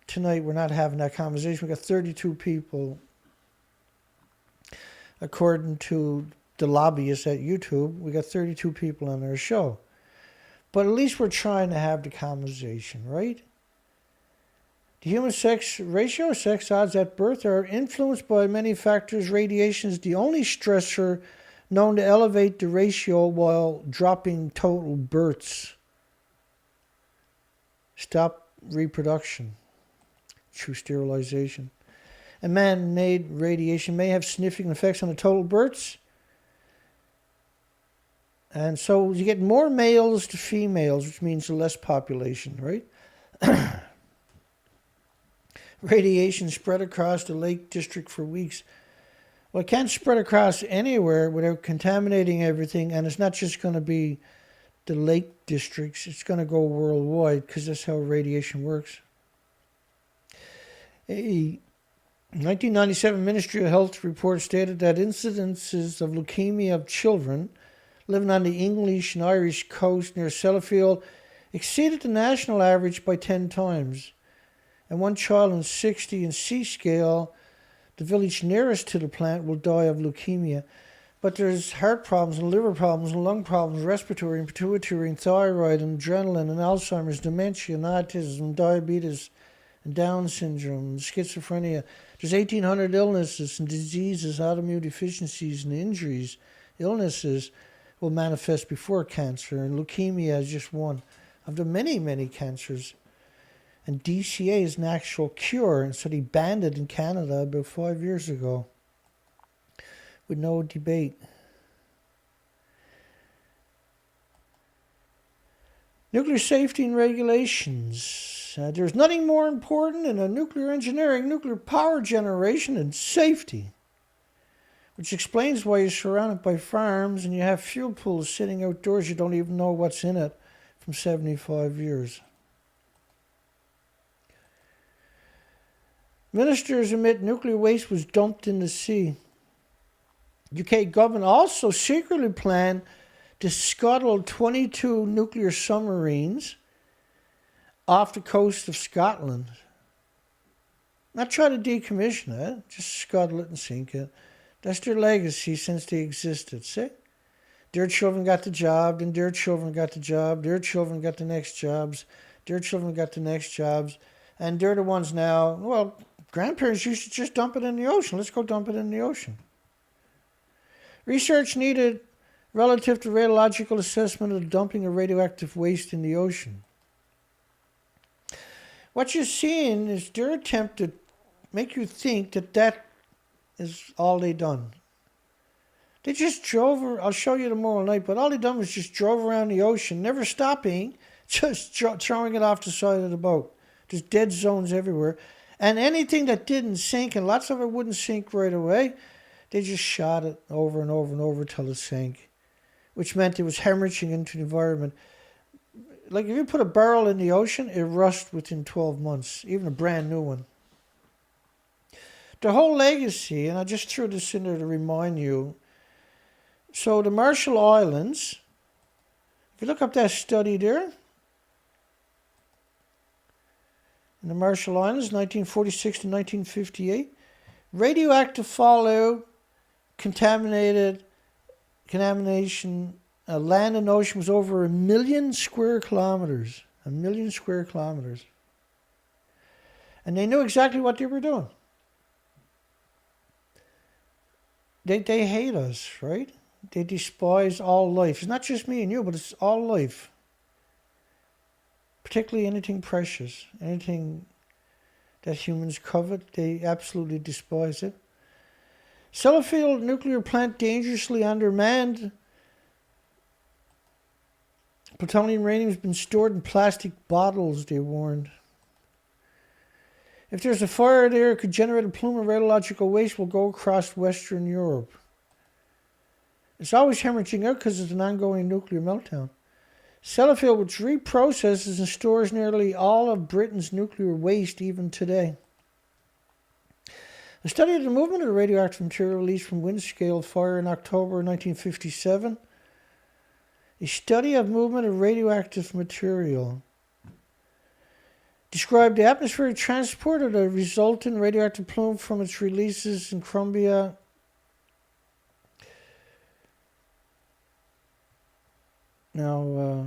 tonight, we're not having that conversation. We got 32 people, according to the lobbyists at YouTube. We got 32 people on our show. But at least we're trying to have the conversation, right? The human sex ratio, sex odds at birth, are influenced by many factors. Radiation is the only stressor known to elevate the ratio while dropping total births. Stop reproduction through sterilization. And man-made radiation may have significant effects on the total births. And so you get more males to females, which means less population, right? Radiation spread across the Lake District for weeks. Well, it can't spread across anywhere without contaminating everything, and it's not just going to be the Lake Districts. It's going to go worldwide because that's how radiation works. A 1997 Ministry of Health report stated that incidences of leukemia of children living on the English and Irish coast near Sellafield exceeded the national average by 10 times. And one child in 60 in C-scale, the village nearest to the plant, will die of leukemia. But there's heart problems and liver problems and lung problems, respiratory and pituitary and thyroid and adrenaline and Alzheimer's, dementia and autism, diabetes and Down syndrome and schizophrenia. There's 1,800 illnesses and diseases, autoimmune deficiencies and injuries. Illnesses will manifest before cancer, and leukemia is just one of the many, many cancers. And DCA is an actual cure, and so they banned it in Canada about 5 years ago with no debate. Nuclear safety and regulations. There's nothing more important in a nuclear engineering, nuclear power generation than safety, which explains why you're surrounded by farms and you have fuel pools sitting outdoors you don't even know what's in it from 75 years. Ministers admit nuclear waste was dumped in the sea. UK government also secretly planned to scuttle 22 nuclear submarines off the coast of Scotland. Not try to decommission it, just scuttle it and sink it. That's their legacy since they existed, see? Their children got the job, then their children got the job, their children got the next jobs, their children got the next jobs, and they're the ones now, well, grandparents used to just dump it in the ocean. Let's go dump it in the ocean. Research needed relative to radiological assessment of the dumping of radioactive waste in the ocean. What you're seeing is their attempt to make you think that that is all they done. They just drove, I'll show you tomorrow night, but all they done was just drove around the ocean, never stopping, just throwing it off the side of the boat. There's dead zones everywhere. And anything that didn't sink, and lots of it wouldn't sink right away, they just shot it over and over and over till it sank, which meant it was hemorrhaging into the environment. Like if you put a barrel in the ocean, it rusts within 12 months, even a brand new one. The whole legacy, and I just threw this in there to remind you. So the Marshall Islands, if you look up that study there, in the Marshall Islands, 1946 to 1958, radioactive fallout, contamination, land and ocean was over 1 million square kilometers. 1 million square kilometers. And they knew exactly what they were doing. They hate us, right? They despise all life. It's not just me and you, but it's all life. Particularly anything precious, anything that humans covet, they absolutely despise it. Sellafield nuclear plant dangerously undermanned. Plutonium uranium has been stored in plastic bottles, they warned. If there's a fire there, it could generate a plume of radiological waste will go across Western Europe. It's always hemorrhaging out because it's an ongoing nuclear meltdown. Sellafield, which reprocesses and stores nearly all of Britain's nuclear waste even today. A study of the movement of the radioactive material released from Windscale Fire in October 1957. A study of movement of radioactive material described the atmospheric transport of the resultant radioactive plume from its releases in Columbia. Now,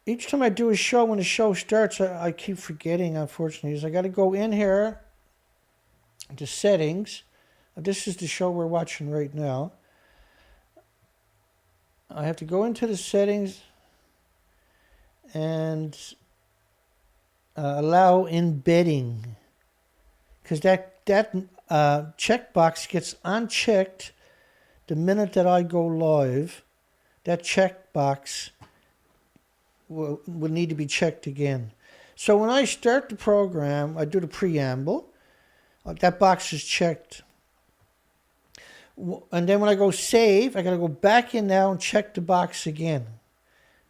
each time I do a show, when the show starts, I keep forgetting, unfortunately, is I got to go in here to settings. This is the show we're watching right now. I have to go into the settings and allow embedding, because that checkbox gets unchecked the minute that I go live. That checkbox will need to be checked again. So when I start the program, I do the preamble. That box is checked. And then when I go save, I got to go back in now and check the box again.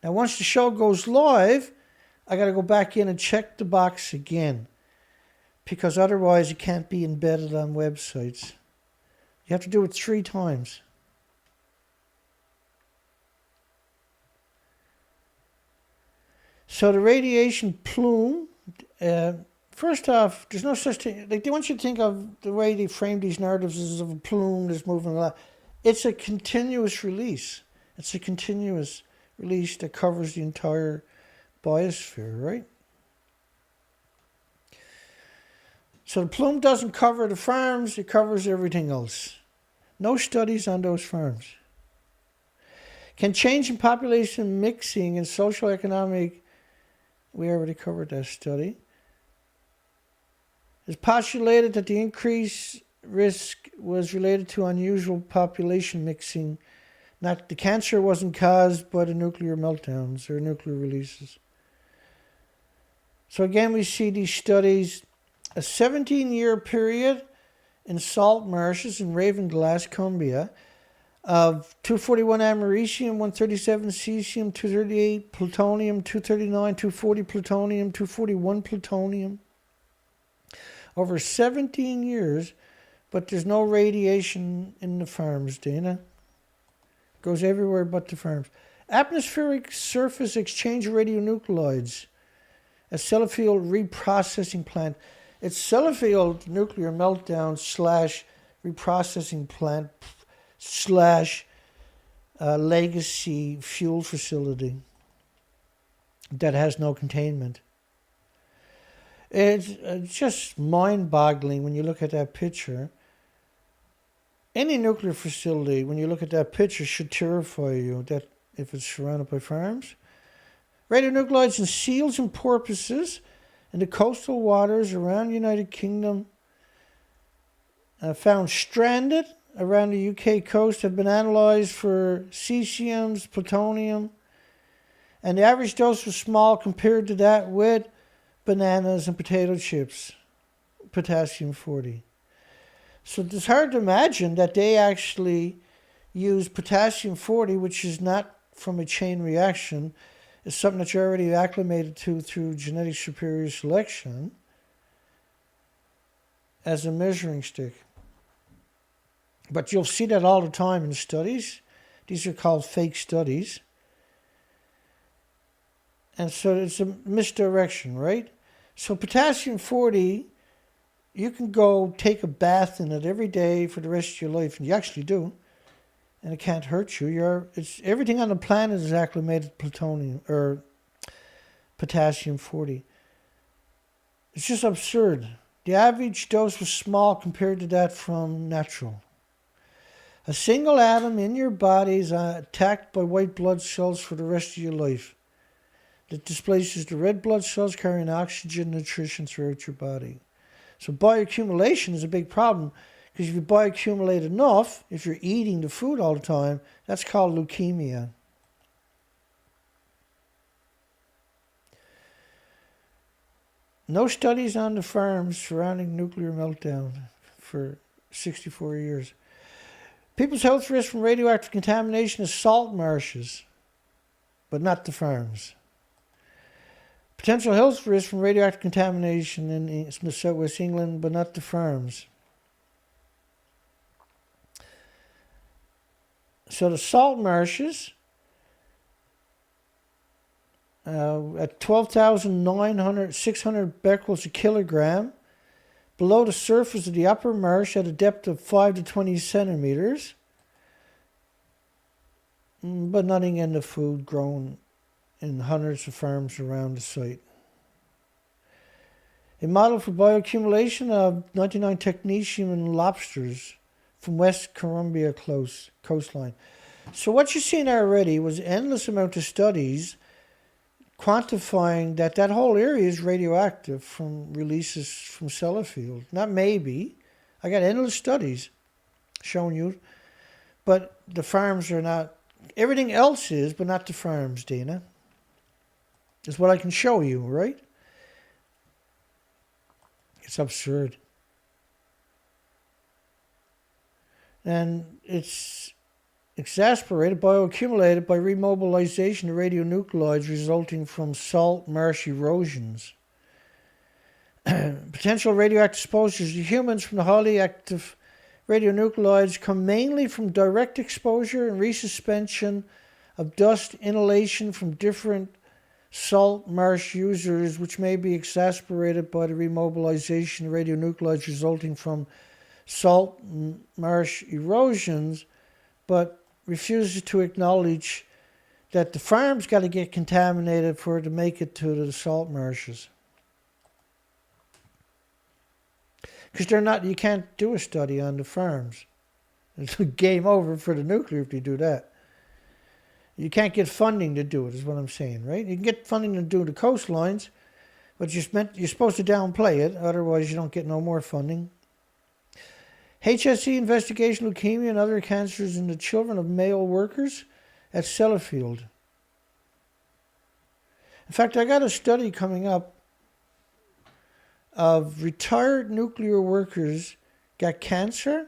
Now once the show goes live, I got to go back in and check the box again, because otherwise it can't be embedded on websites. You have to do it 3 times. So the radiation plume, first off, there's no such thing. Like, they want you to think of the way they frame these narratives as of a plume that's moving a lot. It's a continuous release. It's a continuous release that covers the entire biosphere, right? So the plume doesn't cover the farms, it covers everything else. No studies on those farms. Can change in population mixing and social economic, we already covered that study. It's postulated that the increased risk was related to unusual population mixing Not the cancer wasn't caused by the nuclear meltdowns or nuclear releases. So again, we see these studies, a 17-year period in salt marshes in Ravenglass, Cumbria, of 241 americium, 137 cesium, 238 plutonium, 239, 240 plutonium, 241 plutonium. Over 17 years, but there's no radiation in the farms, Dana. Goes everywhere but the farms. Atmospheric surface exchange radionuclides. A Sellafield reprocessing plant. It's Sellafield Nuclear Meltdown / reprocessing plant / legacy fuel facility that has no containment. It's just mind-boggling when you look at that picture. Any nuclear facility, when you look at that picture, should terrify you, that if it's surrounded by farms. Radionuclides in seals and porpoises in the coastal waters around the United Kingdom found stranded around the UK coast have been analyzed for cesiums, plutonium, and the average dose was small compared to that with bananas and potato chips, potassium-40. So it's hard to imagine that they actually use potassium-40, which is not from a chain reaction. It's something that you're already acclimated to through genetic superior selection as a measuring stick. But you'll see that all the time in studies. These are called fake studies. And so it's a misdirection, right? So potassium-40, you can go take a bath in it every day for the rest of your life, and you actually do, and it can't hurt you. It's everything on the planet is acclimated to plutonium or potassium-40. It's just absurd. The average dose was small compared to that from natural. A single atom in your body is attacked by white blood cells for the rest of your life. It displaces the red blood cells carrying oxygen and nutrition throughout your body. So bioaccumulation is a big problem, because if you bioaccumulate enough, if you're eating the food all the time, that's called leukemia. No studies on the farms surrounding nuclear meltdown for 64 years. People's health risk from radioactive contamination is salt marshes, but not the farms. Potential health risk from radioactive contamination in southwest England, but not the farms. So the salt marshes, at 600 becquerels a kilogram, below the surface of the upper marsh at a depth of 5 to 20 centimeters, but nothing in the food grown in hundreds of farms around the site. A model for bioaccumulation of 99 technetium in lobsters from West Cumbria coastline. So what you're seeing already was an endless amount of studies quantifying that whole area is radioactive from releases from Sellafield. Not maybe. I got endless studies showing you. But the farms are not. Everything else is, but not the farms, Dana. Is what I can show you, right? It's absurd. And it's exacerbated, bioaccumulated by remobilization of radionuclides resulting from salt marsh erosions. Potential radioactive exposures to humans from the highly active radionuclides come mainly from direct exposure and resuspension of dust inhalation from different salt marsh users, which may be exacerbated by the remobilization of radionuclides resulting from salt marsh erosions, but refuses to acknowledge that the farms got to get contaminated for it to make it to the salt marshes. Because you can't do a study on the farms. It's game over for the nuclear if you do that. You can't get funding to do it, is what I'm saying, right? You can get funding to do the coastlines, but you're supposed to downplay it, otherwise you don't get no more funding. HSE investigation leukemia and other cancers in the children of male workers at Sellafield. In fact, I got a study coming up of retired nuclear workers got cancer,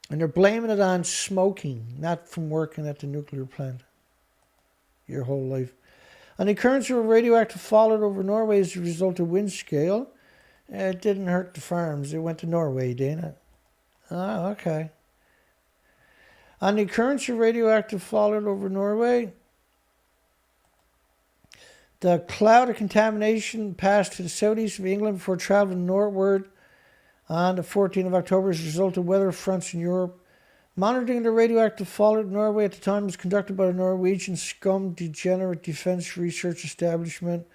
and they're blaming it on smoking, not from working at the nuclear plant your whole life. An occurrence of radioactive fallout over Norway as a result of Windscale. It didn't hurt the farms. It went to Norway, Dana. Oh, okay. On the occurrence of radioactive fallout over Norway, the cloud of contamination passed to the southeast of England before traveling northward on the 14th of October as a result of weather fronts in Europe. Monitoring the radioactive fallout in Norway at the time was conducted by the Norwegian Scum Degenerate Defence Research Establishment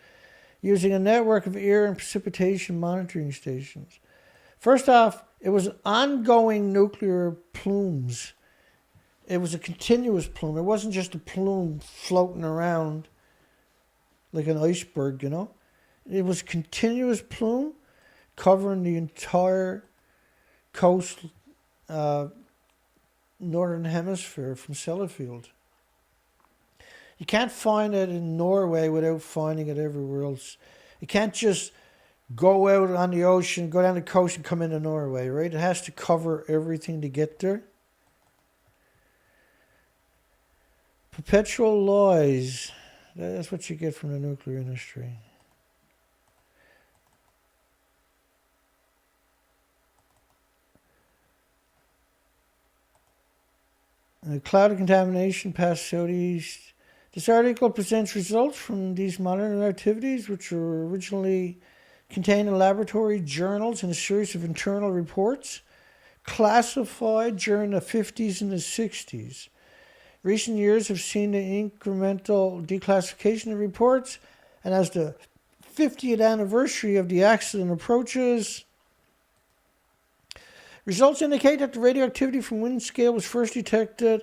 using a network of air and precipitation monitoring stations. First off, it was ongoing nuclear plumes. It was a continuous plume. It wasn't just a plume floating around like an iceberg, you know. It was a continuous plume covering the entire coast, northern hemisphere from Sellafield. You can't find it in Norway without finding it everywhere else. You can't just go out on the ocean, go down the coast and come into Norway, right? It has to cover everything to get there. Perpetual lies. That's what you get from the nuclear industry. A cloud of contamination past southeast. This article presents results from these monitoring activities, which were originally contained in laboratory journals and a series of internal reports, classified during the 50s and the 60s. Recent years have seen the incremental declassification of reports, and as the 50th anniversary of the accident approaches, results indicate that the radioactivity from Windscale was first detected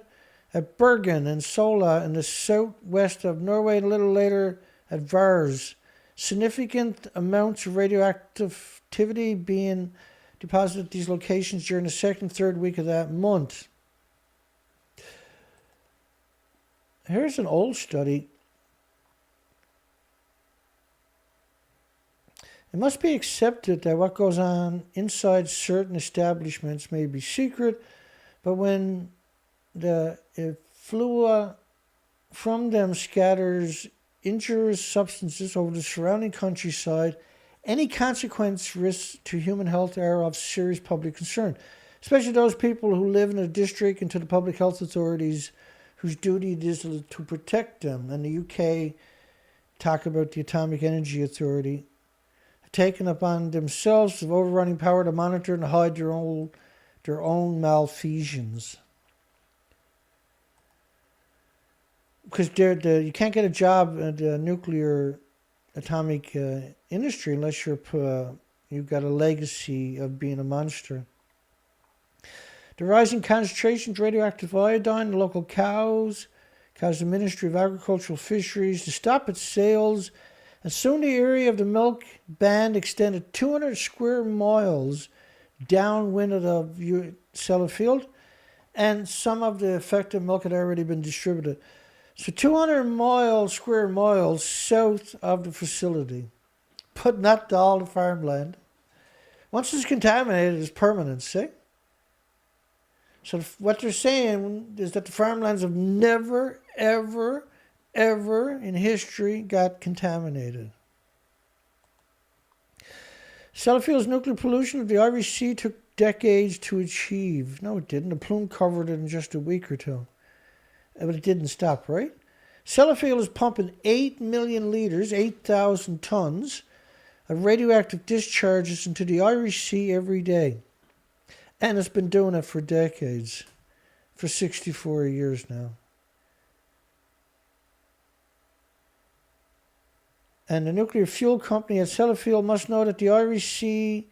at Bergen and Sola in the southwest of Norway, and a little later at Vars. Significant amounts of radioactivity being deposited at these locations during the second and third week of that month. Here's an old study. It must be accepted that what goes on inside certain establishments may be secret, but when the efflua from them scatters injurious substances over the surrounding countryside, any consequence risks to human health are of serious public concern, especially those people who live in a district and to the public health authorities whose duty it is to protect them. And the UK talk about the Atomic Energy Authority have taken upon themselves of overrunning power to monitor and hide their own malfeasance. Because you can't get a job at the nuclear atomic industry unless you've got a legacy of being a monster. The rising concentrations of radioactive iodine in local cows caused the Ministry of Agricultural Fisheries to stop its sales, and soon the area of the milk band extended 200 square miles downwind of Sellafield, and some of the affected milk had already been distributed. So 200 square miles south of the facility, but not all the farmland. Once it's contaminated, it's permanent, see? So what they're saying is that the farmlands have never, ever, ever in history got contaminated. Sellafield's nuclear pollution of the Irish Sea took decades to achieve. No, it didn't. The plume covered it in just a week or two. But it didn't stop, right? Sellafield is pumping 8 million litres, 8,000 tons, of radioactive discharges into the Irish Sea every day. And it's been doing it for decades, for 64 years now. And the nuclear fuel company at Sellafield must know that the Irish Sea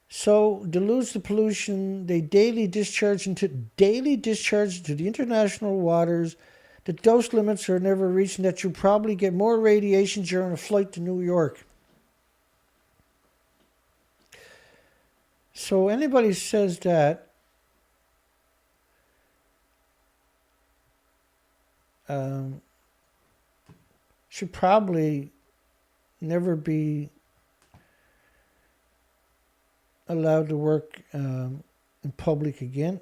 so dilutes the pollution they daily discharge into the international waters, that dose limits are never reached, and that you'll probably get more radiation during a flight to New York. So anybody says that, should probably never be allowed to work in public again.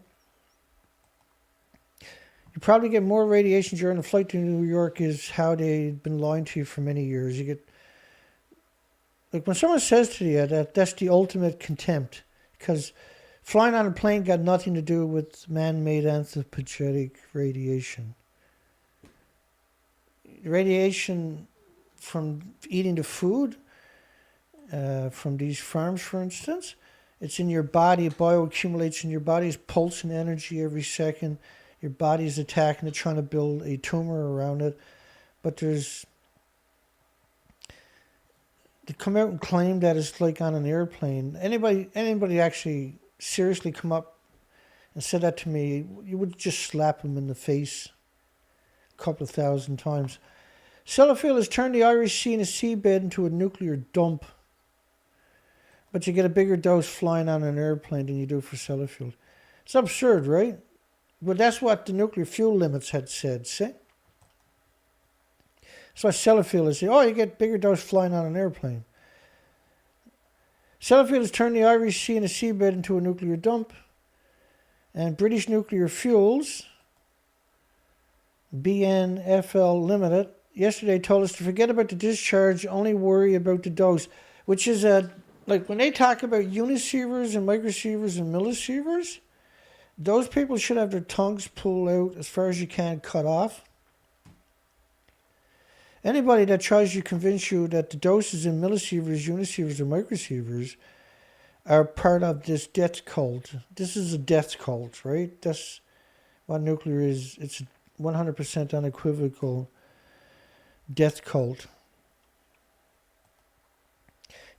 You probably get more radiation during a flight to New York is how they've been lying to you for many years. You get, like when someone says to you that's the ultimate contempt, because flying on a plane got nothing to do with man-made anthropogenic radiation. Radiation from eating the food, from these farms, for instance, it's in your body, it bioaccumulates in your body, it's pulsing energy every second. Your body's attacking it, trying to build a tumor around it. But they come out and claim that it's like on an airplane. Anybody actually seriously come up and said that to me, you would just slap them in the face a couple of thousand times. Sellafield has turned the Irish Sea and a seabed into a nuclear dump. But you get a bigger dose flying on an airplane than you do for Sellafield. It's absurd, right? But that's what the nuclear fuel limits had said, see? That's why Sellafield is saying, oh, you get bigger dose flying on an airplane. Sellafield has turned the Irish Sea and a seabed into a nuclear dump. And British Nuclear Fuels, BNFL Limited, yesterday told us to forget about the discharge, only worry about the dose, which is like when they talk about unisievers and microsievers and millisievers, those people should have their tongues pulled out as far as you can, cut off. Anybody that tries to convince you that the doses in millisievers, unisievers, or microsievers are part of this death cult. This is a death cult, right? That's what nuclear is. It's a 100% unequivocal death cult.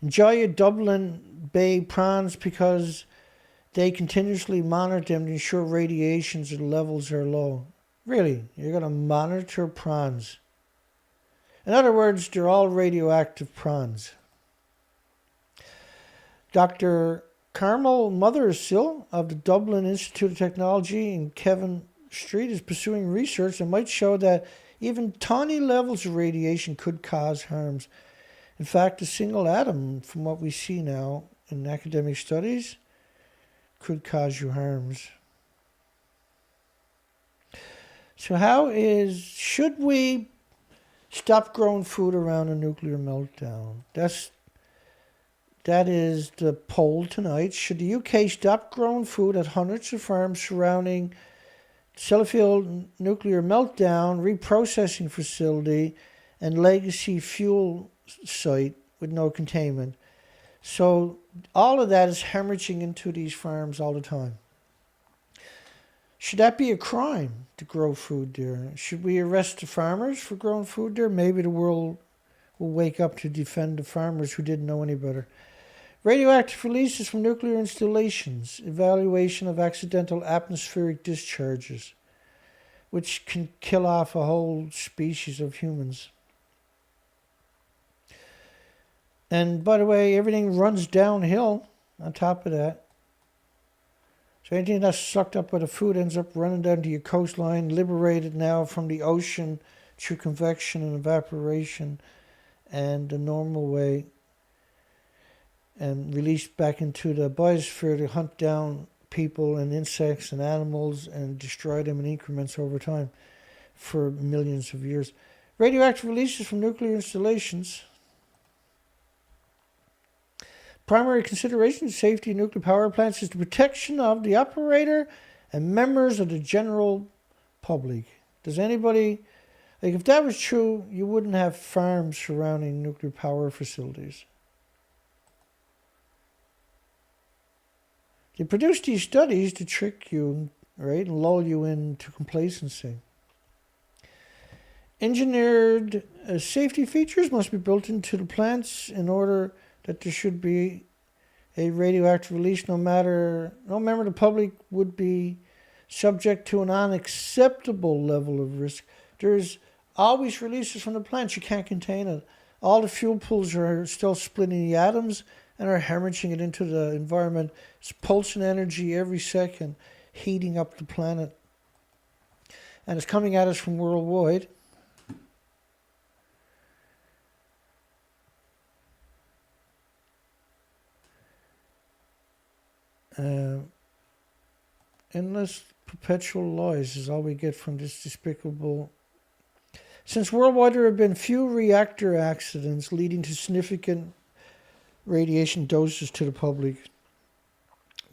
Enjoy your Dublin Bay prawns because they continuously monitor them to ensure radiations levels are low. Really? You're going to monitor prawns? In other words, they're all radioactive prawns. Dr. Carmel Mothersill of the Dublin Institute of Technology in Kevin Street is pursuing research that might show that even tiny levels of radiation could cause harms. In fact, a single atom, from what we see now in academic studies, could cause you harms. So should we stop growing food around a nuclear meltdown? That is the poll tonight. Should the UK stop growing food at hundreds of farms surrounding Sellafield Nuclear Meltdown, reprocessing facility, and legacy fuel site with no containment? So all of that is hemorrhaging into these farms all the time. Should that be a crime to grow food there? Should we arrest the farmers for growing food there? Maybe the world will wake up to defend the farmers who didn't know any better. Radioactive releases from nuclear installations, evaluation of accidental atmospheric discharges, which can kill off a whole species of humans. And by the way, everything runs downhill on top of that. So anything that's sucked up by the food ends up running down to your coastline, liberated now from the ocean through convection and evaporation and the normal way, and released back into the biosphere to hunt down people and insects and animals and destroy them in increments over time for millions of years. Radioactive releases from nuclear installations. Primary consideration of safety of nuclear power plants is the protection of the operator and members of the general public. Does anybody, like if that was true, you wouldn't have farms surrounding nuclear power facilities. They produce these studies to trick you, right, and lull you into complacency. Engineered safety features must be built into the plants in order that there should be a radioactive release. No member of the public would be subject to an unacceptable level of risk. There's always releases from the plants. You can't contain it. All the fuel pools are still splitting the atoms and are hemorrhaging it into the environment. It's pulsing energy every second, heating up the planet. And it's coming at us from worldwide. Endless perpetual lies is all we get from this despicable. Since worldwide there have been few reactor accidents leading to significant radiation doses to the public.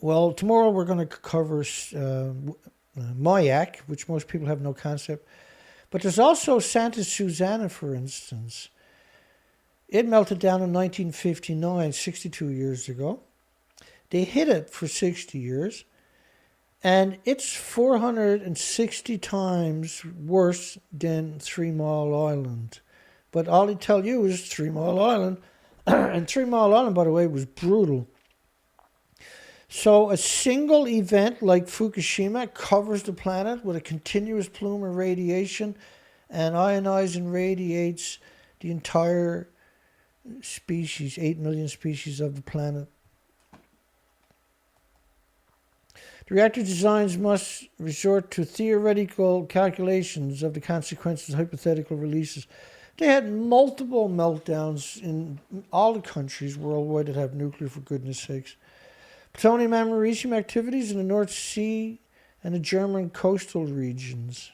Well, tomorrow we're going to cover Mayak, which most people have no concept. But there's also Santa Susana, for instance. It melted down in 1959, 62 years ago. They hid it for 60 years. And it's 460 times worse than 3 Mile Island. But all they tell you is 3 Mile Island. And 3 Mile Island, by the way, was brutal. So a single event like Fukushima covers the planet with a continuous plume of radiation and ionizes and radiates the entire species, 8 million species of the planet. The reactor designs must resort to theoretical calculations of the consequences of hypothetical releases. They had multiple meltdowns in all the countries worldwide that have nuclear, for goodness sakes. Plutonium and americium activities in the North Sea and the German coastal regions.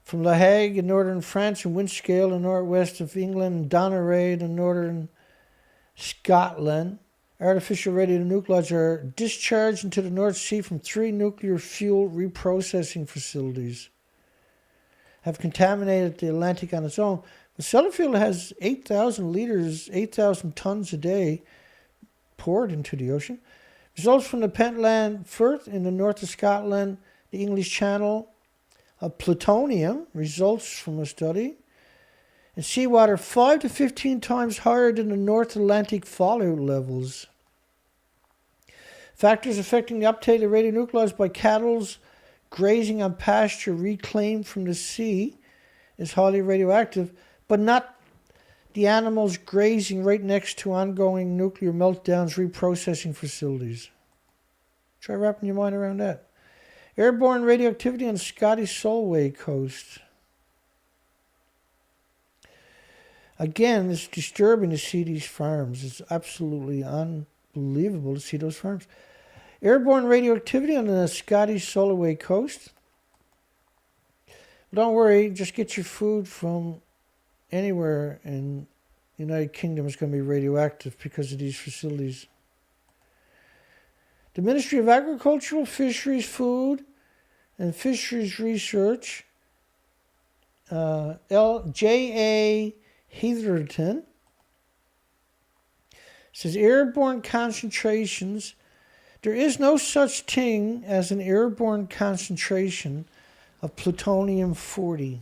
From La Hague in northern France and Windscale in the northwest of England and Donerae in northern Scotland, artificial radionuclides are discharged into the North Sea from 3 nuclear fuel reprocessing facilities. Have contaminated the Atlantic on its own. But Sellafield has 8,000 liters, 8,000 tons a day poured into the ocean. Results from the Pentland Firth in the north of Scotland, the English Channel, of plutonium, results from a study. And seawater 5 to 15 times higher than the North Atlantic fallout levels. Factors affecting the uptake of radionuclides by cattle grazing on pasture reclaimed from the sea is highly radioactive, but not the animals grazing right next to ongoing nuclear meltdowns reprocessing facilities. Try wrapping your mind around that. Airborne radioactivity on the Scottish Solway coast. Again, it's disturbing to see these farms. It's absolutely unbelievable to see those farms. Airborne radioactivity on the Scottish Solway coast. Don't worry, just get your food from anywhere in the United Kingdom. It's going to be radioactive because of these facilities. The Ministry of Agricultural, Fisheries, Food, and Fisheries Research, J.A. Heatherton, says airborne concentrations. There is no such thing as an airborne concentration of plutonium-40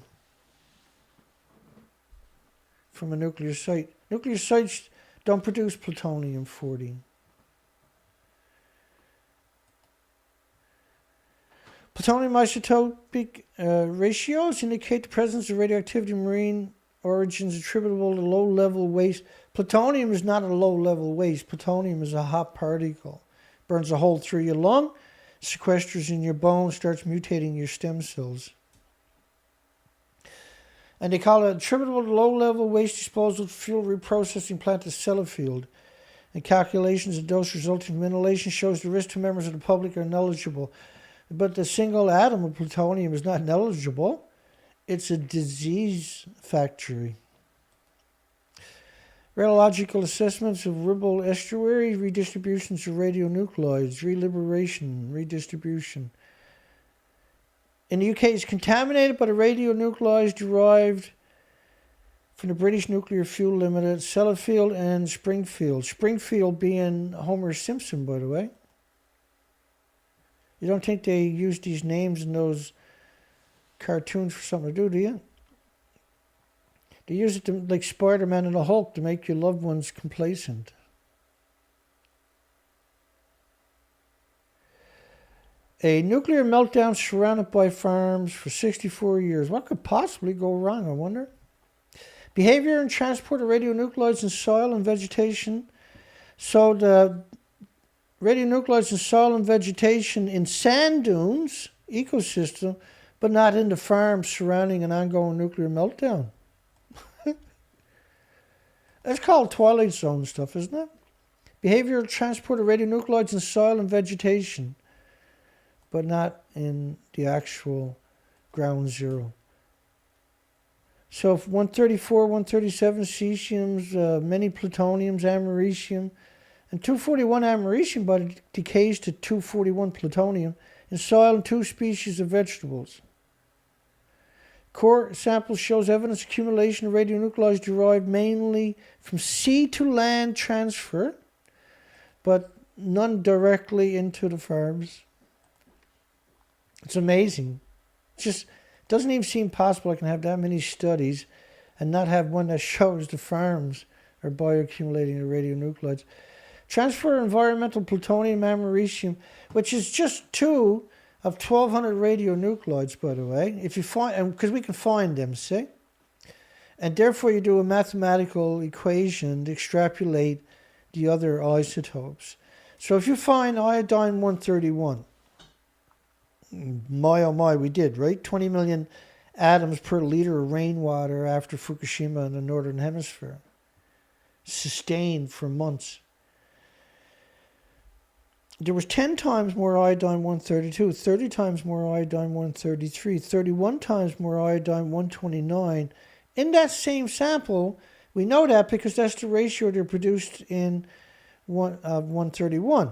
from a nuclear site. Nuclear sites don't produce plutonium-40. Plutonium isotopic ratios indicate the presence of radioactivity in marine origins attributable to low-level waste. Plutonium is not a low-level waste. Plutonium is a hot particle. Burns a hole through your lung, sequesters in your bone, starts mutating your stem cells. And they call it attributable to low-level waste disposal fuel reprocessing plant at Sellafield. And calculations of dose resulting from inhalation shows the risk to members of the public are negligible. But the single atom of plutonium is not negligible. It's a disease factory. Radiological assessments of Ribble estuary, redistributions of radionuclides, reliberation, redistribution. In the UK, it's contaminated by the radionuclides derived from the British Nuclear Fuel Limited, Sellafield and Springfield. Springfield being Homer Simpson, by the way. You don't think they use these names in those cartoons for something to do you? They use it to, like Spider-Man and the Hulk, to make your loved ones complacent. A nuclear meltdown surrounded by farms for 64 years. What could possibly go wrong, I wonder? Behavior and transport of radionuclides in soil and vegetation. So the radionuclides in soil and vegetation in sand dunes ecosystem, but not in the farms surrounding an ongoing nuclear meltdown. That's called Twilight Zone stuff, isn't it? Behavioral transport of radionuclides in soil and vegetation, but not in the actual ground zero. So 134, 137 cesiums, many plutoniums, americium, and 241 americium but decays to 241 plutonium in soil and 2 species of vegetables. Core sample shows evidence accumulation of radionuclides derived mainly from sea to land transfer, but none directly into the farms. It's amazing. It just doesn't even seem possible I can have that many studies and not have one that shows the farms are bioaccumulating the radionuclides. Transfer of environmental plutonium americium, which is just 2 of 1,200 radionuclides, by the way, if you find, because we can find them, see? And therefore you do a mathematical equation to extrapolate the other isotopes. So if you find iodine 131, my oh my, we did, right? 20 million atoms per liter of rainwater after Fukushima in the northern hemisphere. Sustained for months. There was 10 times more iodine 132, 30 times more iodine 133, 31 times more iodine 129. In that same sample, we know that because that's the ratio they're produced in 131.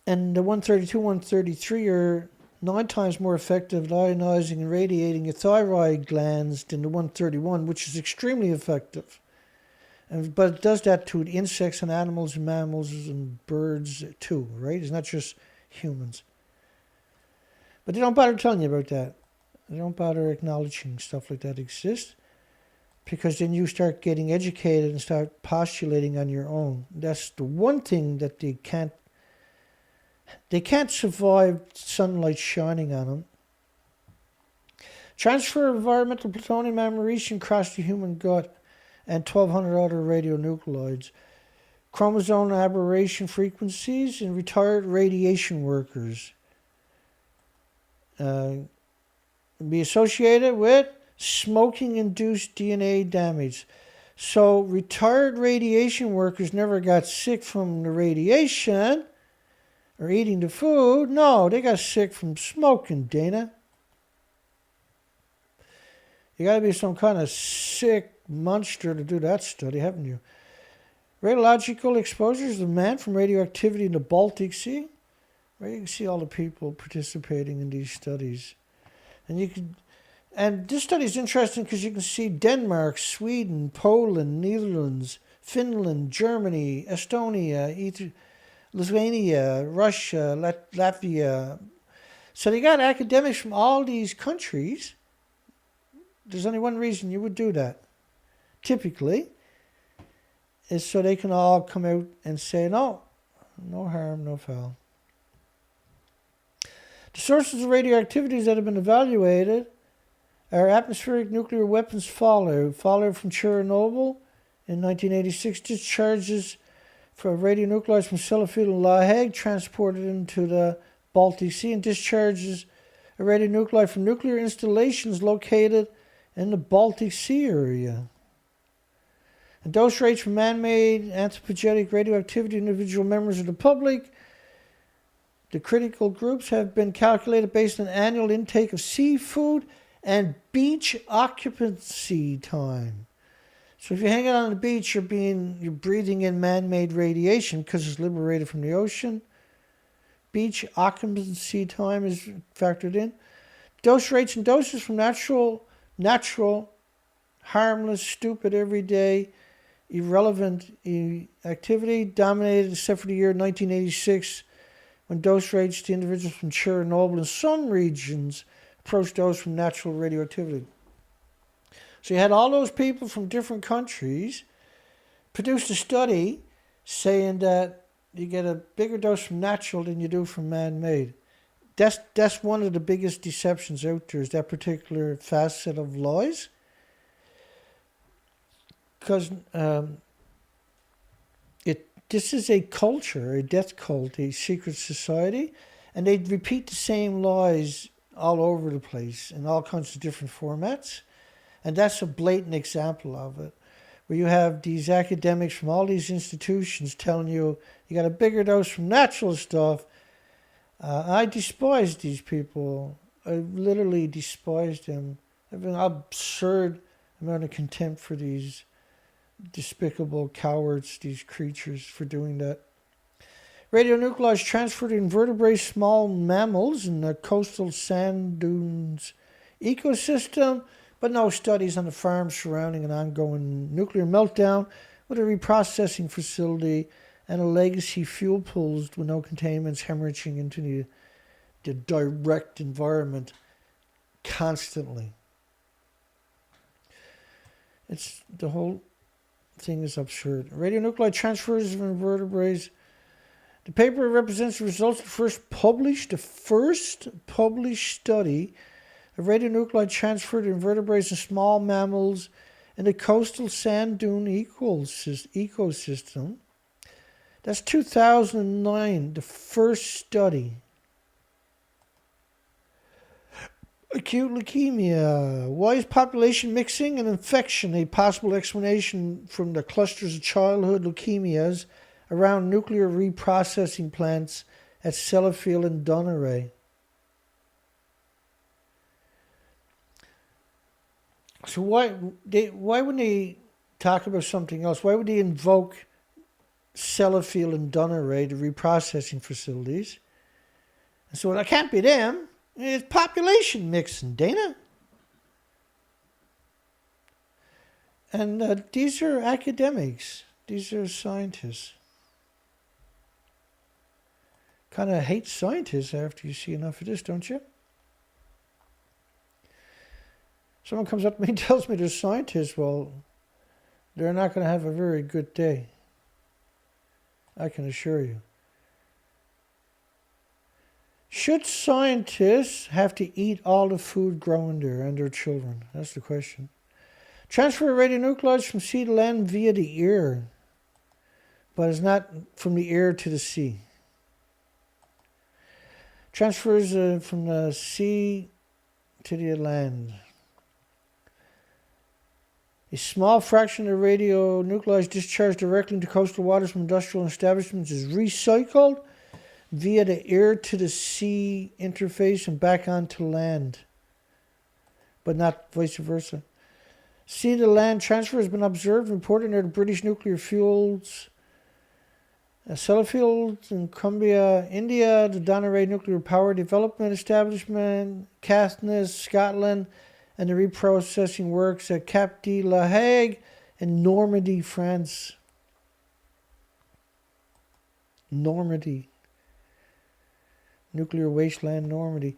And the 132, 133 are 9 times more effective at ionizing and radiating your thyroid glands than the 131, which is extremely effective. But it does that to insects and animals and mammals and birds too, right? It's not just humans. But they don't bother telling you about that. They don't bother acknowledging stuff like that exists, because then you start getting educated and start postulating on your own. That's the one thing that they can't survive sunlight shining on them. Transfer of environmental plutonium americium across the human gut and 1,200 other radionuclides. Chromosome aberration frequencies in retired radiation workers. Be associated with smoking-induced DNA damage. So retired radiation workers never got sick from the radiation or eating the food. No, they got sick from smoking, Dana. You got to be some kind of sick monster to do that study, haven't you? Radiological exposures of man from radioactivity in the Baltic Sea. Right, you can see all the people participating in these studies. And this study is interesting because you can see Denmark, Sweden, Poland, Netherlands, Finland, Germany, Estonia, Lithuania, Russia, Latvia. So they got academics from all these countries. There's only one reason you would do that, typically, is so they can all come out and say, no harm, no foul. The sources of radioactivities that have been evaluated are atmospheric nuclear weapons fallout from Chernobyl in 1986, discharges for radionuclides from Sellafield and La Hague transported into the Baltic Sea, and discharges a radionuclide from nuclear installations located in the Baltic Sea area. And dose rates for man-made anthropogenic radioactivity in individual members of the public. The critical groups have been calculated based on annual intake of seafood and beach occupancy time. So if you're hanging on the beach, you're breathing in man-made radiation because it's liberated from the ocean. Beach occupancy time is factored in. Dose rates and doses from natural, harmless, stupid, everyday, irrelevant activity dominated except for the year 1986, when dose rates to individuals from Chernobyl and some regions approached those from natural radioactivity. So you had all those people from different countries produced a study saying that you get a bigger dose from natural than you do from man-made. That's one of the biggest deceptions out there, is that particular facet of lies. because this is a culture, a death cult, a secret society, and they repeat the same lies all over the place in all kinds of different formats. And that's a blatant example of it, where you have these academics from all these institutions telling you got a bigger dose from natural stuff. I despise these people. I literally despise them. I have an absurd amount of contempt for these despicable cowards, these creatures, for doing that. Radionuclides transferred in vertebrate small mammals in the coastal sand dunes ecosystem, but no studies on the farms surrounding an ongoing nuclear meltdown with a reprocessing facility and a legacy fuel pools with no contaminants hemorrhaging into the direct environment constantly. The whole thing is absurd. Radionuclide transfers of invertebrates. The paper represents the results of the first published study of radionuclide transferred invertebrates and small mammals in the coastal sand dune ecosystem. That's 2009, the first study. Acute leukemia. Why is population mixing and infection a possible explanation from the clusters of childhood leukemias around nuclear reprocessing plants at Sellafield and Dunray? So why wouldn't they talk about something else? Why would they invoke Sellafield and Dunray, the reprocessing facilities? And so that can't be them. It's population mixing, Dana. And these are academics. These are scientists. Kind of hate scientists after you see enough of this, don't you? Someone comes up to me and tells me they're scientists. Well, they're not going to have a very good day. I can assure you. Should scientists have to eat all the food grown there and their children? That's the question. Transfer of radionuclides from sea to land via the ear, but it's not from the ear to the sea. Transfers from the sea to the land. A small fraction of radionuclides discharged directly into coastal waters from industrial establishments is recycled via the air to the sea interface and back onto land, but not vice versa. Sea to land transfer has been observed and reported near the British nuclear fuels, Sellafield in Cumbria, India, the Donerae Nuclear Power Development Establishment, Caithness, Scotland, and the reprocessing works at Cap de la Hague and Normandy, France. Normandy. Nuclear wasteland, Normandy.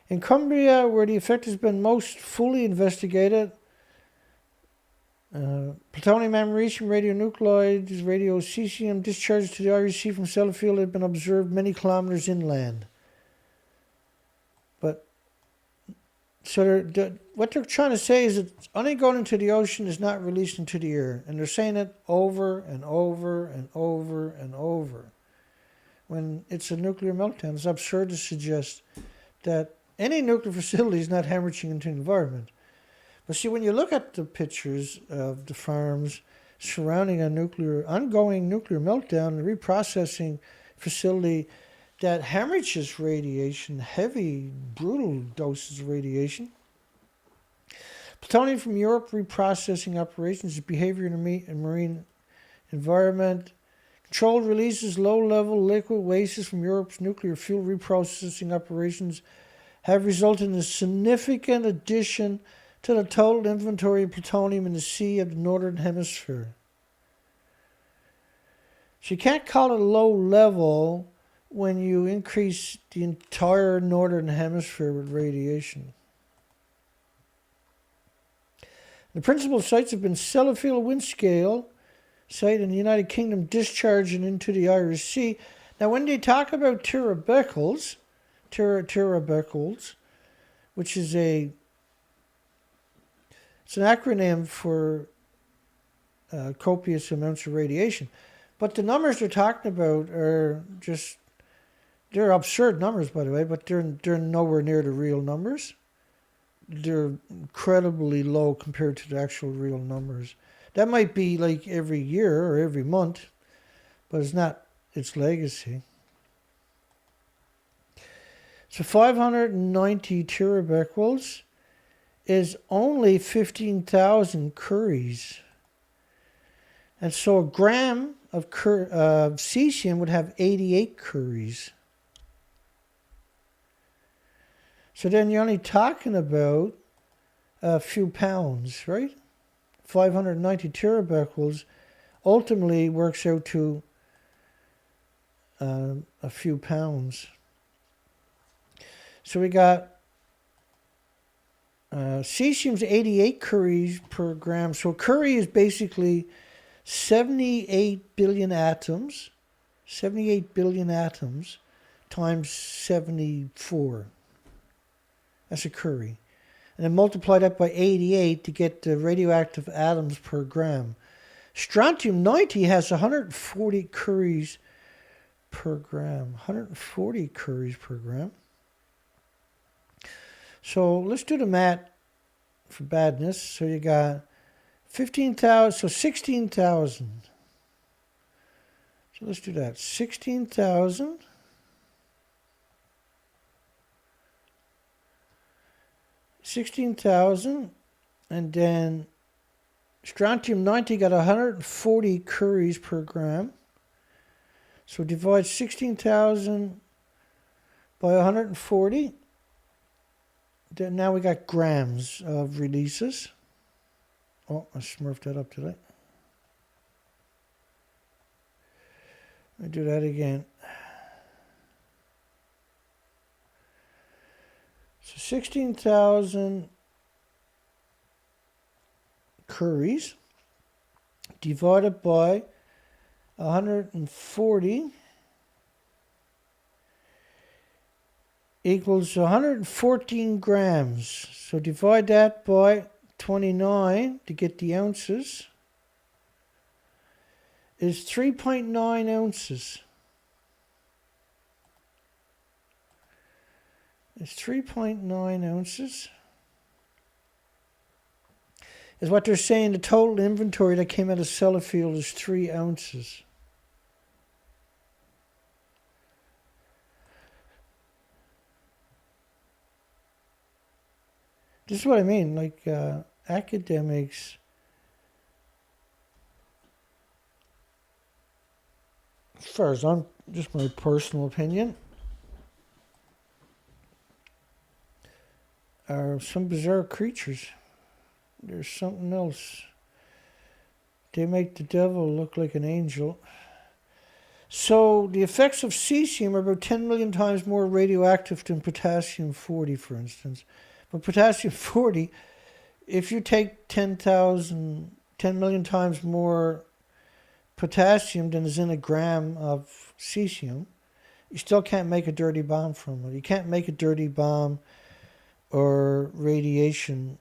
In Cumbria, where the effect has been most fully investigated, plutonium, americium, radionuclides, radiocesium discharges to the Irish Sea from Sellafield have been observed many kilometers inland. But so what they're trying to say is that only going into the ocean is not released into the air, and they're saying it over and over and over and over. When it's a nuclear meltdown, it's absurd to suggest that any nuclear facility is not hemorrhaging into the environment. But see, when you look at the pictures of the farms surrounding an ongoing nuclear meltdown, the reprocessing facility that hemorrhages radiation, heavy, brutal doses of radiation. Plutonium from Europe reprocessing operations, behavior in the marine environment. Controlled releases low-level liquid wastes from Europe's nuclear fuel reprocessing operations have resulted in a significant addition to the total inventory of plutonium in the sea of the Northern Hemisphere. So you can't call it low level when you increase the entire Northern Hemisphere with radiation. The principal sites have been Sellafield Windscale site in the United Kingdom discharging into the Irish Sea. Now when they talk about terabecquerels, which is it's an acronym for copious amounts of radiation. But the numbers they're talking about are just, they're absurd numbers, by the way, but they're nowhere near the real numbers. They're incredibly low compared to the actual real numbers. That might be like every year or every month, but it's not its legacy. So 590 terabecquerels is only 15,000 curies. And so a gram of cesium would have 88 curies. So then you're only talking about a few pounds, right? 590 terabecquerels ultimately works out to a few pounds. So we got cesium's 88 curies per gram. So a curie is basically 78 billion atoms. 78 billion atoms times 74. That's a curie. And then multiply that by 88 to get the radioactive atoms per gram. Strontium-90 has 140 curies per gram. 140 curies per gram. So let's do the math for badness. So you got 15,000, so 16,000. So let's do that. 16,000. 16,000, and then strontium-90 got 140 curies per gram. So divide 16,000 by 140. Then now we got grams of releases. Oh, I smurfed that up today. Let me do that again. So 16,000 curies divided by 140 equals 114 grams. So divide that by 29 to get the ounces. Is 3.9 ounces. It's 3.9 ounces. Is what they're saying the total inventory that came out of Sellafield is 3 ounces. This is what I mean, like academics as far as I'm, just my personal opinion, are some bizarre creatures. There's something else. They make the devil look like an angel. So the effects of cesium are about 10 million times more radioactive than potassium-40, for instance. But potassium-40, if you take 10 million times more potassium than is in a gram of cesium, you still can't make a dirty bomb from it. You can't make a dirty bomb or radiation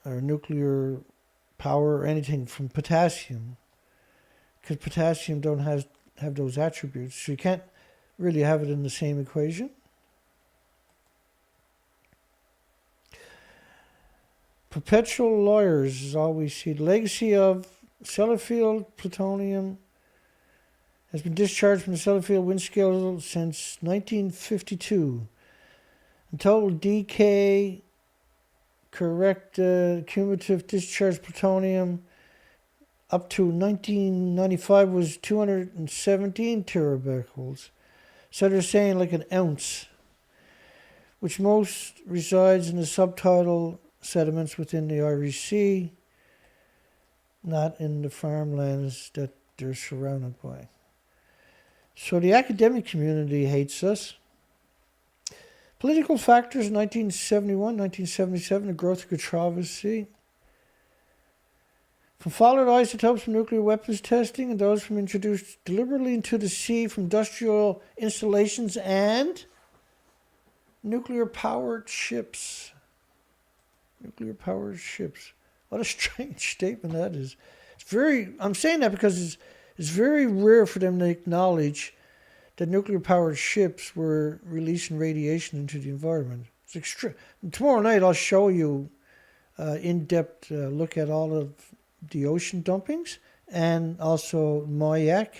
or nuclear power or anything from potassium, because potassium don't have those attributes. So you can't really have it in the same equation. Perpetual liars is all we see. The legacy of Sellafield plutonium has been discharged from the Sellafield Windscale since 1952. And total decay, correct cumulative discharge plutonium up to 1995 was 217 terabecquerels. So they're saying like an ounce, which most resides in the subtidal sediments within the Irish Sea, not in the farmlands that they're surrounded by. So the academic community hates us. Political factors, 1971, 1977, the growth of controversy. From fallout isotopes from nuclear weapons testing and those from introduced deliberately into the sea from industrial installations and nuclear-powered ships. Nuclear-powered ships. What a strange statement that is. I'm saying that because it's very rare for them to acknowledge that nuclear-powered ships were releasing radiation into the environment. It's extreme. Tomorrow night I'll show you in-depth look at all of the ocean dumpings, and also Mayak.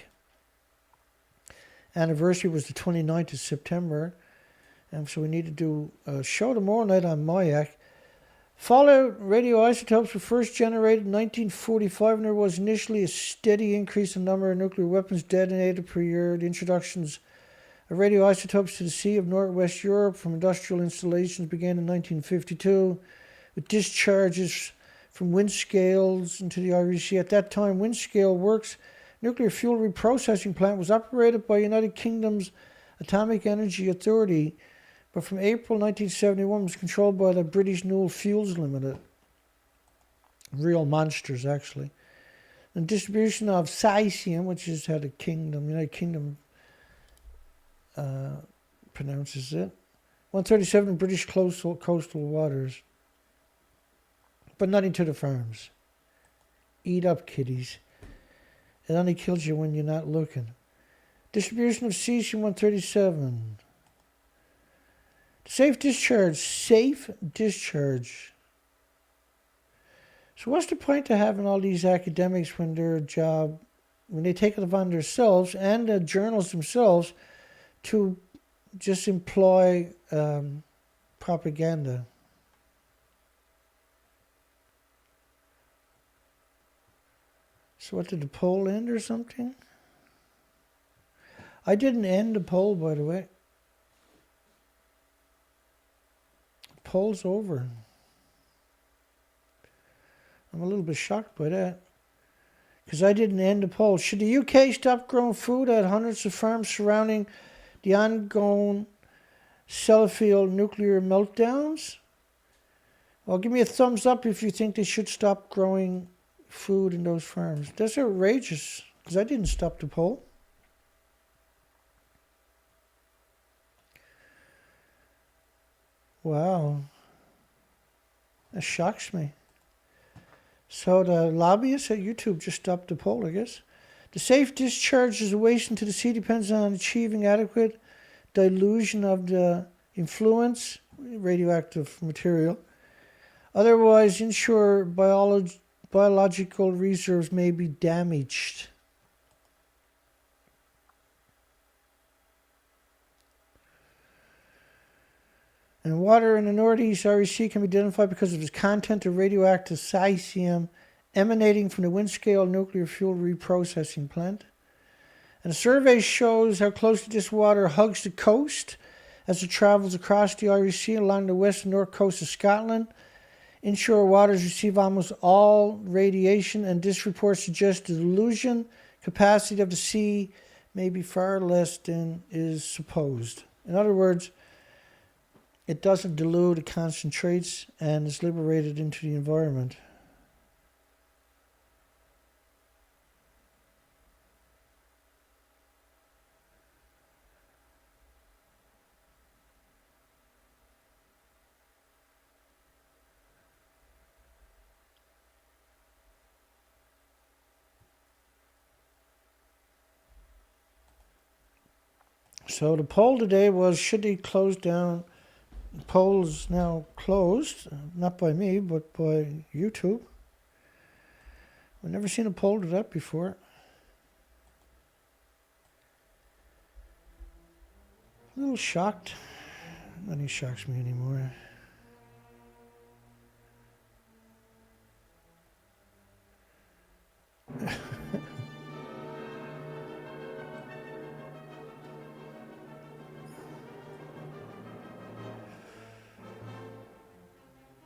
Anniversary was the 29th of September, and so we need to do a show tomorrow night on Mayak. Fallout radioisotopes were first generated in 1945, and there was initially a steady increase in the number of nuclear weapons detonated per year. The introductions of radioisotopes to the Sea of Northwest Europe from industrial installations began in 1952, with discharges from Windscales into the Irish Sea. At that time, Windscale Works nuclear fuel reprocessing plant was operated by United Kingdom's Atomic Energy Authority, but from April 1971 was controlled by the British Newell Fuels Limited. Real monsters, actually. And distribution of cesium, which is how the United Kingdom pronounces it. 137 British coastal waters. But not into the farms. Eat up, kiddies. It only kills you when you're not looking. Distribution of cesium-137. Safe discharge. Safe discharge. So what's the point of having all these academics when they take it upon themselves and the journals themselves to just employ propaganda? So what, did the poll end or something? I didn't end the poll, by the way. The poll's over. I'm a little bit shocked by that. Because I didn't end the poll. Should the UK stop growing food at hundreds of farms surrounding the ongoing Sellafield nuclear meltdowns? Well, give me a thumbs up if you think they should stop growing food in those farms. That's outrageous, because I didn't stop the poll. Wow. That shocks me. So the lobbyists at YouTube just stopped the poll, I guess. The safe discharge of waste into the sea depends on achieving adequate dilution of the influence, radioactive material. Otherwise, ensure biological reserves may be damaged. And water in the northeast Irish Sea can be identified because of its content of radioactive cesium emanating from the Windscale nuclear fuel reprocessing plant. And a survey shows how closely this water hugs the coast as it travels across the Irish Sea along the west and north coast of Scotland. Inshore waters receive almost all radiation, and this report suggests the dilution capacity of the sea may be far less than is supposed. In other words, it doesn't dilute, it concentrates and is liberated into the environment. So the poll today was, should they close down? The poll is now closed, not by me, but by YouTube. I've never seen a poll do that before. A little shocked. Nothing shocks me anymore.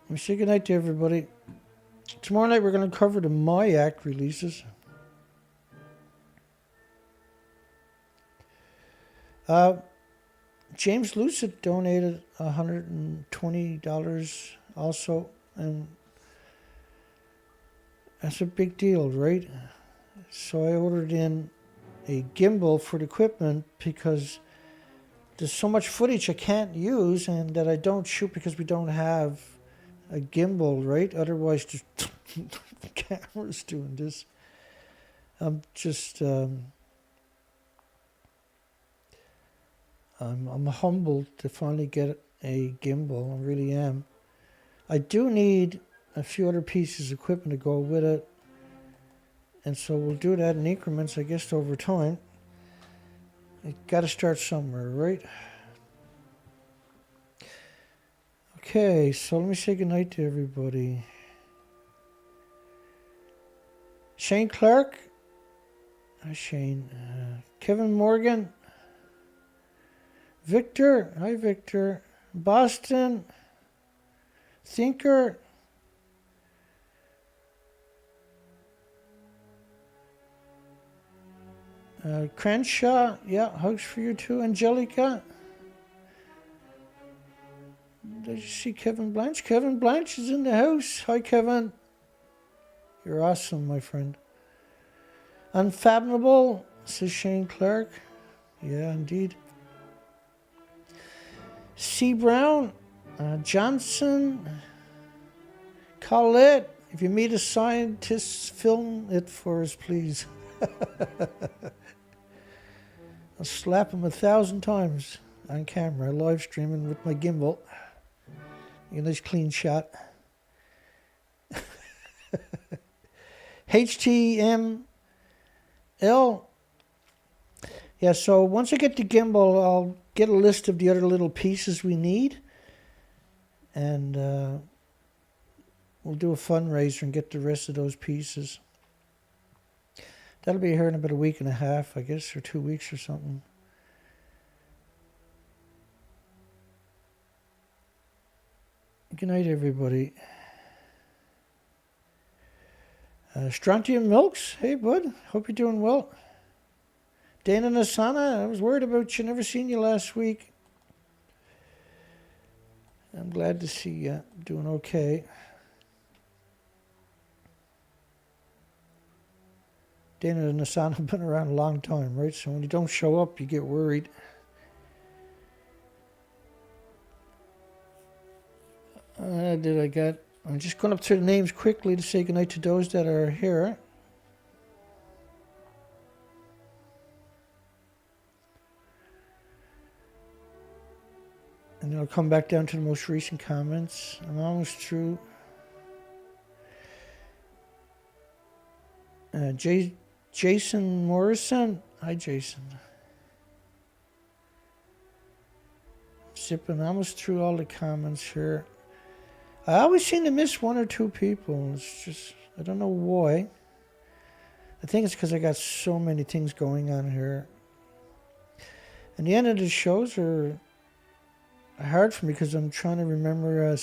Let me say goodnight to everybody. Tomorrow night we're going to cover the Mayak releases. James Lucid donated $120 also, and that's a big deal, right? So I ordered in a gimbal for the equipment because there's so much footage I can't use and that I don't shoot because we don't have a gimbal, right? Otherwise, the camera's doing this. I'm just, I'm humbled to finally get a gimbal. I really am. I do need a few other pieces of equipment to go with it. And so we'll do that in increments, I guess, over time. I got to start somewhere, right? Okay, so let me say goodnight to everybody. Shane Clark. Hi, Shane. Kevin Morgan. Victor. Hi, Victor. Boston. Thinker. Crenshaw. Yeah, hugs for you too. Angelica. Did you see Kevin Blanche? Kevin Blanche is in the house. Hi, Kevin. You're awesome, my friend. Unfathomable, says Shane Clark. Yeah, indeed. C. Brown. Johnson. Colette. If you meet a scientist, film it for us, please. I'll slap him 1,000 times on camera, live streaming with my gimbal. A nice clean shot. HTML. Yeah, so once I get the gimbal, I'll get a list of the other little pieces we need. And we'll do a fundraiser and get the rest of those pieces. That'll be here in about a week and a half, I guess, or 2 weeks or something. Good night, everybody. Strontium Milks. Hey, bud. Hope you're doing well. Dana Nasana. I was worried about you. Never seen you last week. I'm glad to see you doing okay. Dana Nasana have been around a long time, right? So when you don't show up, you get worried. I'm just going up through the names quickly to say goodnight to those that are here. And then I'll come back down to the most recent comments. I'm almost through. Jason Morrison. Hi, Jason. Zipping almost through all the comments here. I always seem to miss one or two people. It's just, I don't know why. I think it's because I got so many things going on here. And the end of the shows are hard for me because I'm trying to remember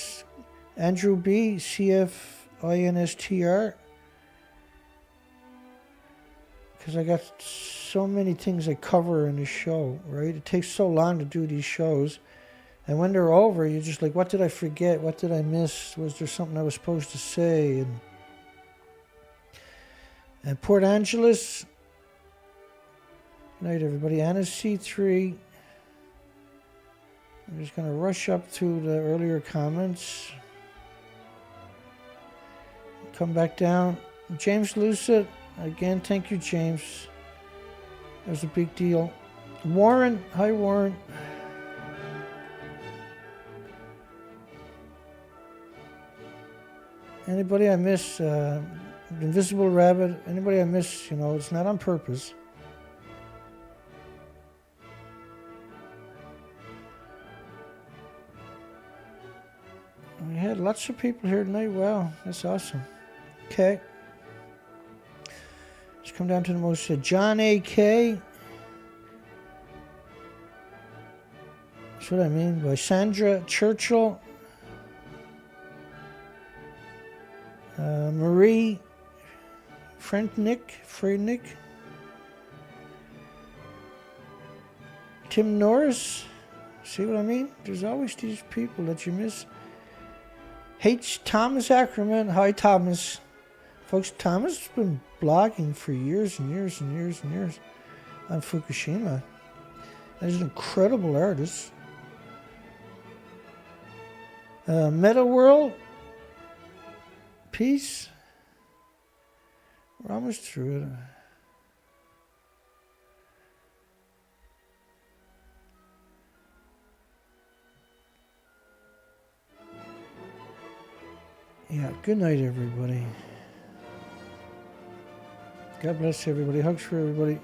Andrew B. CFINSTR. Because I got so many things I cover in the show, right? It takes so long to do these shows. And when they're over, you're just like, what did I forget? What did I miss? Was there something I was supposed to say? And Port Angeles. Good night, everybody. Anna C3. I'm just going to rush up through the earlier comments. Come back down. James Lucid. Again, thank you, James. That was a big deal. Warren. Hi, Warren. Anybody I miss, Invisible Rabbit, anybody I miss, it's not on purpose. We had lots of people here tonight. Wow, that's awesome. Okay. Let's come down to the most, John A.K. That's what I mean by Sandra Churchill. Marie Freinick, Tim Norris. See what I mean? There's always these people that you miss. H. Thomas Ackerman. Hi, Thomas. Folks, Thomas has been blogging for years and years and years and years on Fukushima. And he's an incredible artist. Meta World. Peace. We're almost through it. Yeah, good night, everybody. God bless everybody. Hugs for everybody.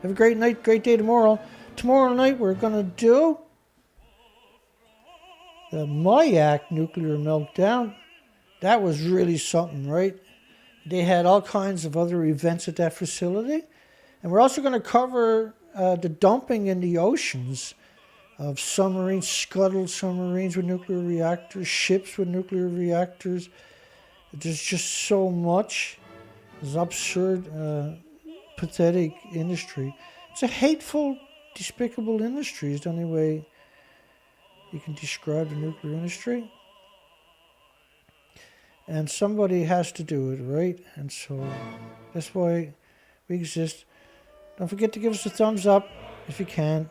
Have a great night, great day tomorrow. Tomorrow night we're going to do the Mayak nuclear meltdown. That was really something, right? They had all kinds of other events at that facility. And we're also going to cover the dumping in the oceans of submarines, scuttled submarines with nuclear reactors, ships with nuclear reactors. There's just so much. It's absurd, pathetic industry. It's a hateful, despicable industry is the only way you can describe the nuclear industry. And somebody has to do it, right? And so that's why we exist. Don't forget to give us a thumbs up if you can.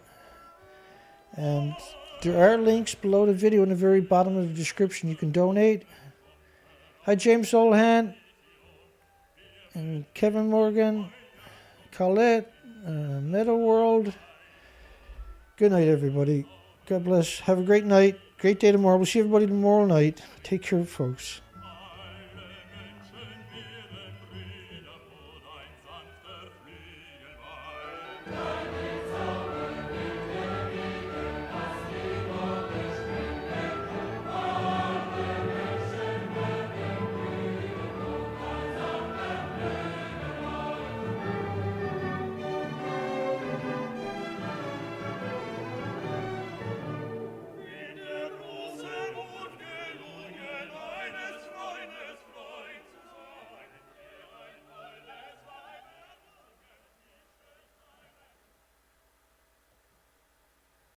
And there are links below the video in the very bottom of the description. You can donate. Hi, James Olhan and Kevin Morgan, Colette, Meadow World. Good night, everybody. God bless. Have a great night. Great day tomorrow. We'll see everybody tomorrow night. Take care, folks.